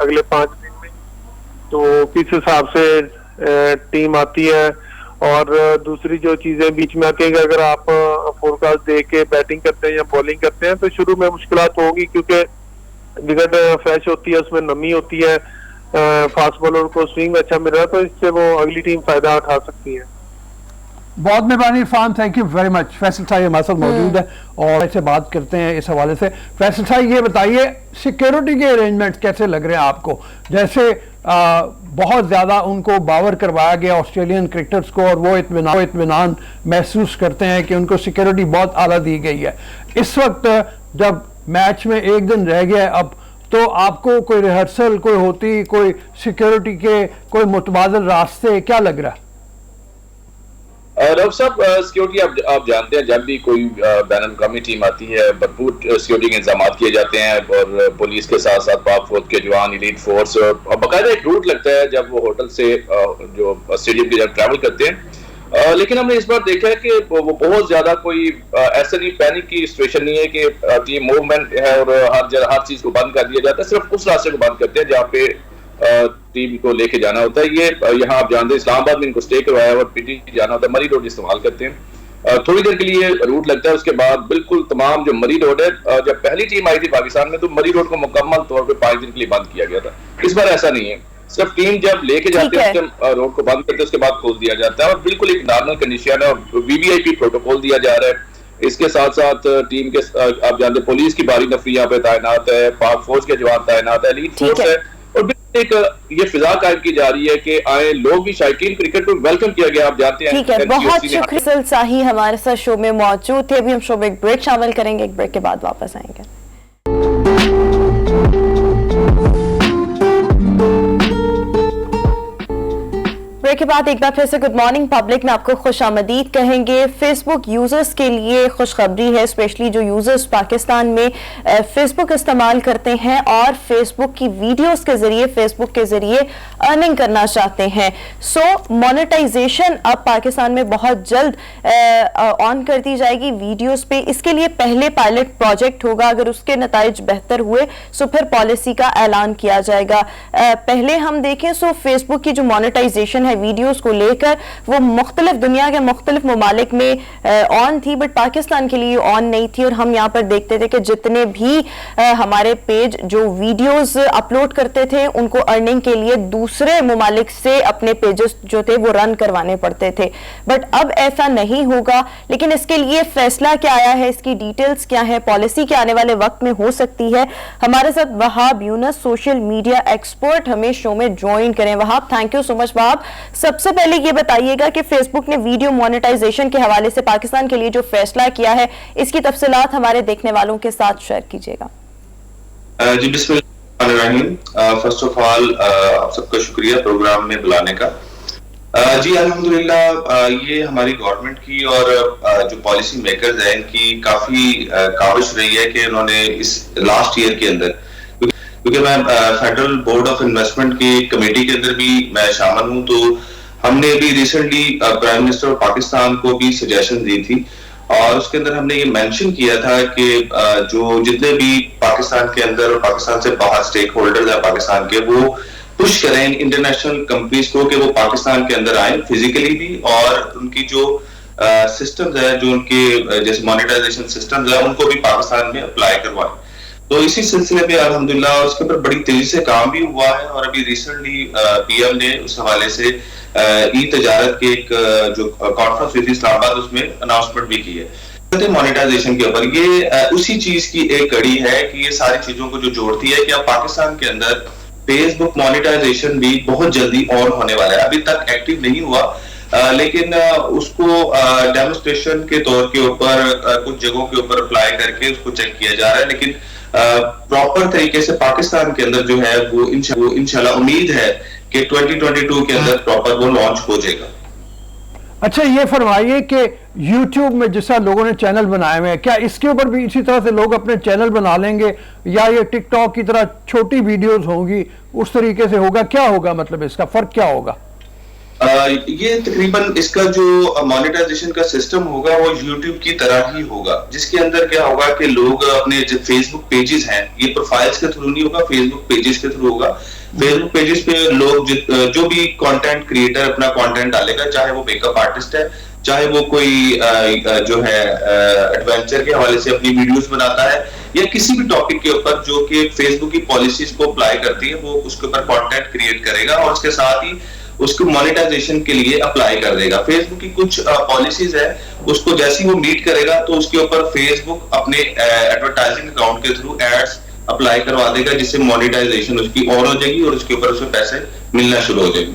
अगले 5 दिन में, तो किस हिसाब से टीम आती है। और दूसरी जो चीजें बीच में आती है कि अगर आप फोरकास्ट देख के बैटिंग करते हैं या बॉलिंग करते हैं तो शुरू में मुश्किलात होगी, क्योंकि विकेट फ्रेश होती है, उसमें नमी होती है, फास्ट बॉलर को स्विंग अच्छा मिल रहा है, तो इससे वो अगली टीम फायदा उठा सकती है। बहुत मेहरबानी Irfan, thank you very much. Faisal साहब हमारे साथ मौजूद है और इससे बात करते हैं इस हवाले से। फैसल साहब ये बताइए सिक्योरिटी के अरेंजमेंट्स कैसे लग रहे हैं आपको? जैसे बहुत ज़्यादा उनको बावर करवाया गया ऑस्ट्रेलियन क्रिकेटर्स को और वो इत्मीनान महसूस करते हैं कि उनको सिक्योरिटी बहुत आला दी गई है। इस वक्त जब मैच में 1 दिन रह गया अब, तो आपको कोई रिहर्सल कोई होती, कोई सिक्योरिटी के कोई मुतबादल रास्ते, क्या लग रहा है? रऊफ साहब, सिक्योरिटी आप जानते हैं, जब भी कोई बैनुल-अक़वामी टीम आती है भरपूर सिक्योरिटी के इंतजाम किए जाते हैं और पुलिस के साथ साथ पाक फौज के जवान, एलीट फोर्स, और बाकायदा एक रूट लगता है जब वो होटल से जो स्टेडियम की जब ट्रैवल करते हैं। लेकिन हमने इस बार देखा है कि वो बहुत ज्यादा कोई ऐसा नहीं, पैनिक की सिचुएशन नहीं है कि टीम मूवमेंट है और हर चीज को बंद कर दिया जाता है, सिर्फ उस रास्ते को बंद करते हैं जहाँ पे टीम को लेके जाना होता है। ये यहाँ आप जानते हैं इस्लामाबाद में इनको स्टे करवाया और पीटी जाना होता है, मरी रोड इस्तेमाल करते हैं, थोड़ी देर के लिए रूट लगता है, उसके बाद बिल्कुल तमाम जो मरी रोड है, जब पहली टीम आई थी पाकिस्तान में तो मरी रोड को मुकम्मल तौर पे 5 दिन के लिए बंद किया गया था। इस बार ऐसा नहीं है, सिर्फ टीम जब लेके जाते हैं रोड को बंद करते हैं, उसके बाद खोल दिया जाता है और बिल्कुल एक नॉर्मल कंडीशन है और वीवीआईपी प्रोटोकॉल दिया जा रहा है। इसके साथ साथ टीम के आप जानते हैं पुलिस की भारी नफरी यहाँ पे तैनात है, पाक फौज के जवान तैनात है, एलीट फोर्स है और एक ये फिजा कायम की जा रही है कि आए लोग भी शायकीन क्रिकेट को वेलकम किया गया। आप जानते हैं। ठीक है, बहुत शुक्रिया। साही हमारे साथ शो में मौजूद थे। अभी हम शो में एक ब्रेक शामिल करेंगे, एक ब्रेक के बाद वापस आएंगे। ब्रेक के बाद एक बार फिर से गुड मॉर्निंग पब्लिक में आपको खुशामदीद कहेंगे। फेसबुक यूजर्स के लिए खुशखबरी है, स्पेशली जो यूजर्स पाकिस्तान में फेसबुक इस्तेमाल करते हैं और फेसबुक की वीडियोस के जरिए, फेसबुक के जरिए अर्निंग करना चाहते हैं। सो मोनेटाइजेशन अब पाकिस्तान में बहुत जल्द ऑन कर दी जाएगी वीडियोस पे। इसके लिए पहले पायलट प्रोजेक्ट होगा, अगर उसके नताइज बेहतर हुए सो फिर पॉलिसी का ऐलान किया जाएगा। पहले हम देखें सो फेसबुक की जो मोनेटाइजेशन है वीडियोस को लेकर वो मुख्तलिफ दुनिया के मुख्तलिफ ममालिक में ऑन थी, बट पाकिस्तान के लिए ऑन नहीं थी। और हम यहाँ पर देखते थे कि जितने भी हमारे पेज जो वीडियोस अपलोड करते थे उनको अर्निंग के लिए दूसरे ममालिक से अपने पेजेस जो थे वो रन करवाने पड़ते थे, बट अब ऐसा नहीं होगा। लेकिन इसके लिए फैसला क्या आया है, इसकी डिटेल्स क्या है, पॉलिसी क्या आने वाले वक्त में हो सकती है। हमारे साथ Wahab Yunus social media expert हमें शो में ज्वाइन करें। Wahab, thank you so much. Wahab, सबसे पहले ये बताइएगा कि फेसबुक ने वीडियो मोनेटाइजेशन के हवाले से पाकिस्तान के लिए जो फैसला किया है, इसकी तफसीलात हमारे देखने वालों के साथ शेयर कीजिएगा। जी बिस्मिल्लाहिर्रहमानिर्रहीम। फर्स्ट ऑफ ऑल आप सबका शुक्रिया प्रोग्राम में बुलाने का। जी अल्हम्दुलिल्लाह, ये हमारी गवर्नमेंट की और जो पॉलिसी मेकर्स हैं इनकी काफी काविश रही है कि उन्होंने इस लास्ट ईयर के अंदर, क्योंकि मैं फेडरल बोर्ड ऑफ इन्वेस्टमेंट की कमेटी के अंदर भी मैं शामिल हूं, तो हमने भी recently prime minister of Pakistan को भी सजेशन दी थी और उसके अंदर हमने ये मेंशन किया था कि जो जितने भी पाकिस्तान के अंदर और पाकिस्तान से बाहर स्टेक होल्डर्स हैं पाकिस्तान के, वो पुश करें इंटरनेशनल कंपनीज को कि वो पाकिस्तान के अंदर आए फिजिकली भी, और उनकी जो सिस्टम्स है, जो उनके जैसे मॉनेटाइजेशन सिस्टम्स है, उनको भी पाकिस्तान में अप्लाई करवाएं। तो इसी सिलसिले में अल्हम्दुलिल्लाह उसके ऊपर बड़ी तेजी से काम भी हुआ है और अभी रिसेंटली पीएम ने उस हवाले से ई तजारत के एक जो कॉन्फ्रेंस हुई थी इस्लामाबाद, उसमें अनाउंसमेंट भी की है मोनेटाइजेशन के ऊपर। ये उसी चीज की एक कड़ी है कि ये सारी चीजों को जो जोड़ती है कि अब पाकिस्तान के अंदर फेसबुक मोनेटाइजेशन भी बहुत जल्दी ऑन होने वाला है। अभी तक एक्टिव नहीं हुआ, لیکن اس کو ڈیمونسٹریشن کے طور کے اوپر کچھ جگہوں کے اوپر اپلائی کر کے اس کو چیک کیا جا رہا ہے، لیکن پراپر طریقے سے پاکستان کے اندر جو ہے وہ انشاءاللہ امید ہے کہ 2022 کے اندر پراپر وہ لانچ ہو جائے گا۔ اچھا یہ فرمائیے کہ یوٹیوب میں جس طرح لوگوں نے چینل بنائے ہوئے ہیں، کیا اس کے اوپر بھی اسی طرح سے لوگ اپنے چینل بنا لیں گے، یا یہ ٹک ٹاک کی طرح چھوٹی ویڈیوز ہوں گی اس طریقے سے ہوگا؟ کیا ہوگا، مطلب اس کا فرق کیا ہوگا؟ یہ تقریباً اس کا جو مانیٹائزیشن کا سسٹم ہوگا وہ یوٹیوب کی طرح ہی ہوگا، جس کے اندر کیا ہوگا کہ لوگ اپنے جو فیس بک پیجز ہیں، یہ پروفائلز کے تھرو نہیں ہوگا، فیس بک پیجز کے تھرو ہوگا۔ فیس بک پیجز پہ لوگ جو بھی کانٹینٹ کریٹر اپنا کانٹینٹ ڈالے گا، چاہے وہ میک اپ آرٹسٹ ہے، چاہے وہ کوئی جو ہے ایڈونچر کے حوالے سے اپنی ویڈیوز بناتا ہے، یا کسی بھی ٹاپک کے اوپر جو کہ فیس بک کی پالیسیز کو اپلائی کرتی ہے، وہ اس کے اوپر کانٹینٹ کریٹ کرے گا اور اس کے ساتھ ہی اس کو مانیٹائزیشن کے لیے اپلائی کر دے گا۔ فیس بک کی کچھ پالیسیز ہے، اس کو جیسے وہ میٹ کرے گا تو اس کے اوپر فیس بک اپنے ایڈورٹائزنگ اکاؤنٹ کے تھرو ایڈز اپلائی کروا دے گا، جس سے مانیٹائزیشن اس کی اور ہو جائے گی اور اس کے اوپر اسے پیسے ملنا شروع ہو جائے گی۔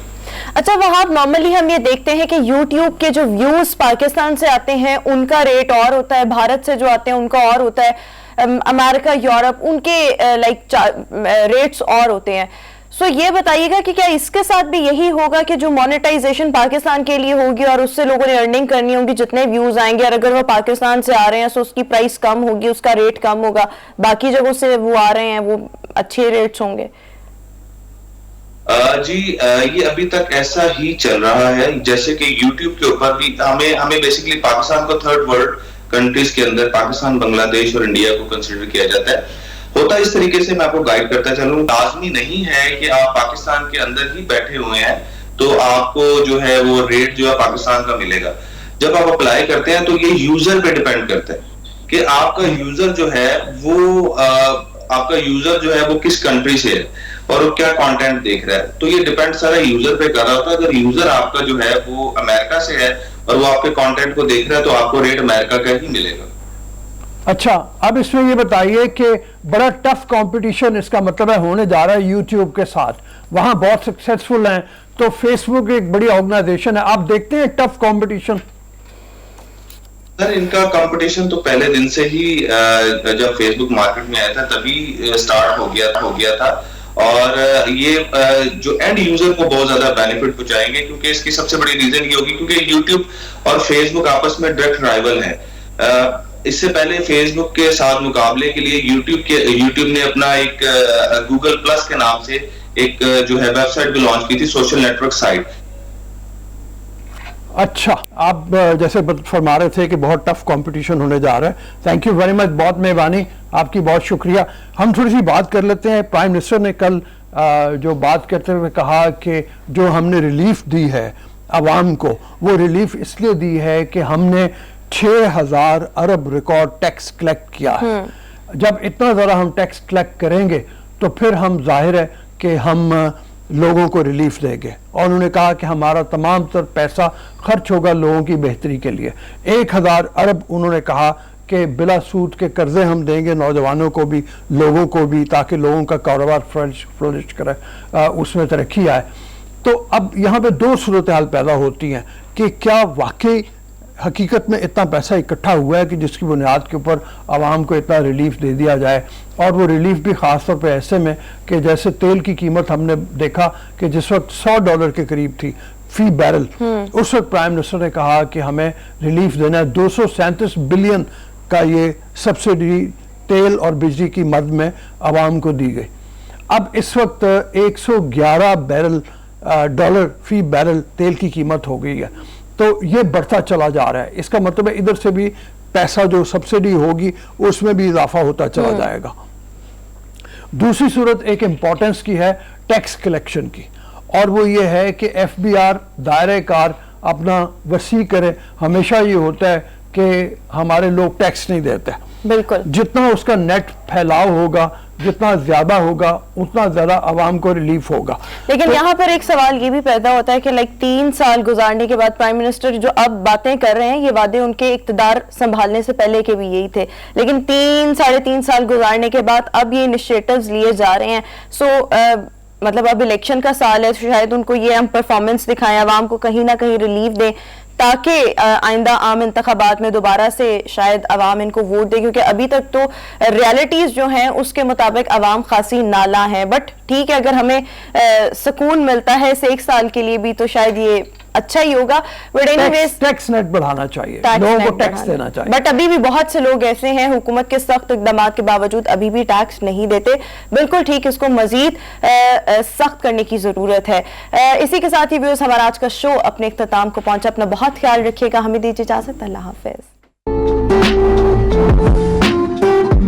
اچھا وہاں نارملی ہم یہ دیکھتے ہیں کہ یوٹیوب کے جو ویوز پاکستان سے آتے ہیں ان کا ریٹ اور ہوتا ہے، بھارت سے جو آتے ہیں ان کا اور ہوتا ہے، امریکہ، یورپ، ان کے لائک ریٹس اور ہوتے ہیں۔ سو یہ بتائیے گا کہ کیا اس کے ساتھ بھی یہی ہوگا کہ جو مانیٹائزیشن پاکستان کے لیے ہوگی اور اس سے لوگوں نے ارننگ کرنی ہوگی، جتنے ویوز آئیں گے، اور اگر وہ پاکستان سے آ رہے ہیں تو اس کی پرائس کم ہوگی، اس کا ریٹ کم ہوگا، باقی جگہوں سے وہ آ رہے ہیں وہ اچھے ریٹس ہوں گے؟ جی یہ ابھی تک ایسا ہی چل رہا ہے، جیسے کہ یوٹیوب کے اوپر بھی ہمیں بیسیکلی پاکستان کو تھرڈ ورلڈ کنٹریز کے اندر پاکستان، بنگلہ دیش اور انڈیا کو کنسیڈر کیا جاتا ہے۔ ہوتا اس طریقے سے، میں آپ کو گائیڈ کرتا چلوں، لازمی نہیں ہے کہ آپ پاکستان کے اندر ہی بیٹھے ہوئے ہیں تو آپ کو جو ہے وہ ریٹ جو ہے پاکستان کا ملے گا۔ جب آپ اپلائی کرتے ہیں تو یہ یوزر پہ ڈیپینڈ کرتا ہے کہ آپ کا یوزر جو ہے وہ کس کنٹری سے ہے اور وہ کیا کانٹینٹ دیکھ رہا ہے، تو یہ ڈیپینڈ سارا یوزر پہ کر رہا ہوتا ہے۔ اگر یوزر آپ کا جو ہے وہ امریکہ سے ہے اور وہ آپ کے کانٹینٹ کو دیکھ رہا ہے تو آپ کو ریٹ امریکہ کا ہی ملے گا۔ اچھا اب اس میں یہ بتائیے کہ بڑا ٹف کمپٹیشن اس کا مطلب ہے ہونے جا رہا ہے یوٹیوب کے ساتھ، وہاں بہت سکسیسفل ہیں، تو فیس بک ایک بڑی آرگنائزیشن ہے، آپ دیکھتے ہیں ٹف کمپٹیشن؟ سر ان کا کمپٹیشن تو پہلے دن سے ہی جب فیس بک مارکیٹ میں آیا تھا تبھی سٹارٹ ہو گیا تھا، اور یہ جو اینڈ یوزر کو بہت زیادہ بینیفٹ پہنچائیں گے، کیونکہ اس کی سب سے بڑی ریزن یہ ہوگی کیونکہ یوٹیوب اور فیس بک آپس میں ڈائریکٹ رائیول ہیں۔ اس سے پہلے فیس بک کے ساتھ مقابلے کے لیے یوٹیوب نے اپنا ایک گوگل پلس کے نام سے ایک جو ہے ویب سائٹ بھی لانچ کی تھی، سوشل نیٹ ورک سائٹ۔ اچھا آپ جیسے فرما رہے تھے کہ بہت ٹف کمپٹیشن ہونے جا رہا ہے، تھینک یو ویری مچ، بہت مہربانی آپ کی، بہت شکریہ۔ ہم تھوڑی سی بات کر لیتے ہیں، پرائم منسٹر نے کل جو بات کرتے ہوئے کہا کہ جو ہم نے ریلیف دی ہے عوام کو، وہ ریلیف اس لیے دی ہے کہ ہم نے 6,000 ارب ریکارڈ ٹیکس کلیکٹ کیا ہے۔ جب اتنا ذرا ہم ٹیکس کلیکٹ کریں گے تو پھر ہم ظاہر ہے کہ ہم لوگوں کو ریلیف دیں گے، اور انہوں نے کہا کہ ہمارا تمام تر پیسہ خرچ ہوگا لوگوں کی بہتری کے لیے۔ 1,000 ارب انہوں نے کہا کہ بلا سود کے قرضے ہم دیں گے نوجوانوں کو بھی، لوگوں کو بھی، تاکہ لوگوں کا کاروبار فلرش کرے، اس میں ترقی آئے۔ تو اب یہاں پہ دو صورتحال پیدا ہوتی ہیں کہ کیا واقعی حقیقت میں اتنا پیسہ اکٹھا ہوا ہے کہ جس کی بنیاد کے اوپر عوام کو اتنا ریلیف دے دیا جائے، اور وہ ریلیف بھی خاص طور پہ ایسے میں کہ جیسے تیل کی قیمت ہم نے دیکھا کہ جس وقت $100 کے قریب تھی فی بیرل، اس وقت پرائم منسٹر نے کہا کہ ہمیں ریلیف دینا ہے۔ 237 بلین کا یہ سبسڈی تیل اور بجلی کی مد میں عوام کو دی گئی۔ اب اس وقت 111 ڈالر فی بیرل تیل کی قیمت ہو گئی ہے، تو یہ بڑھتا چلا جا رہا ہے۔ اس کا مطلب ہے ادھر سے بھی پیسہ جو سبسڈی ہوگی اس میں بھی اضافہ ہوتا چلا جائے گا۔ دوسری صورت ایک امپورٹنس کی ہے ٹیکس کلیکشن کی، اور وہ یہ ہے کہ ایف بی آر دائرہ کار اپنا وسیع کرے۔ ہمیشہ یہ ہوتا ہے کہ ہمارے لوگ ٹیکس نہیں دیتے، بالکل، جتنا اس کا نیٹ پھیلاؤ ہوگا، جتنا زیادہ ہوگا اتنا زیادہ عوام کو ریلیف ہوگا۔ لیکن یہاں پر ایک سوال یہ بھی پیدا ہوتا ہے کہ 3 سال گزارنے کے بعد پرائم منسٹر جو اب باتیں کر رہے ہیں، یہ وعدے ان کے اقتدار سنبھالنے سے پہلے کے بھی یہی تھے، لیکن 3 ساڑھے 3 سال گزارنے کے بعد اب یہ انیشیٹوز لیے جا رہے ہیں۔ سو مطلب اب الیکشن کا سال ہے، شاید ان کو یہ ہم پرفارمنس دکھائیں، عوام کو کہیں نہ کہیں ریلیف دیں تاکہ آئندہ عام انتخابات میں دوبارہ سے شاید عوام ان کو ووٹ دے، کیونکہ ابھی تک تو ریالٹیز جو ہیں اس کے مطابق عوام خاصی نالاں ہیں. بٹ ٹھیک ہے، اگر ہمیں سکون ملتا ہے اس 1 سال کے لیے بھی تو شاید یہ اچھا ہی ہوگا. But anyways tax net بڑھانا چاہیے، لوگوں کو ٹیکس دینا چاہیے. بٹ ابھی بھی بہت سے لوگ ایسے ہیں حکومت کے سخت اقدامات کے باوجود ابھی بھی ٹیکس نہیں دیتے. بالکل ٹھیک، اس کو مزید سخت کرنے کی ضرورت ہے. اسی کے ساتھ ہی ویوز ہمارا آج کا شو اپنے اختتام کو پہنچا. اپنا بہت خیال رکھیے گا، ہمیں دیجیے اجازت. اللہ حافظ.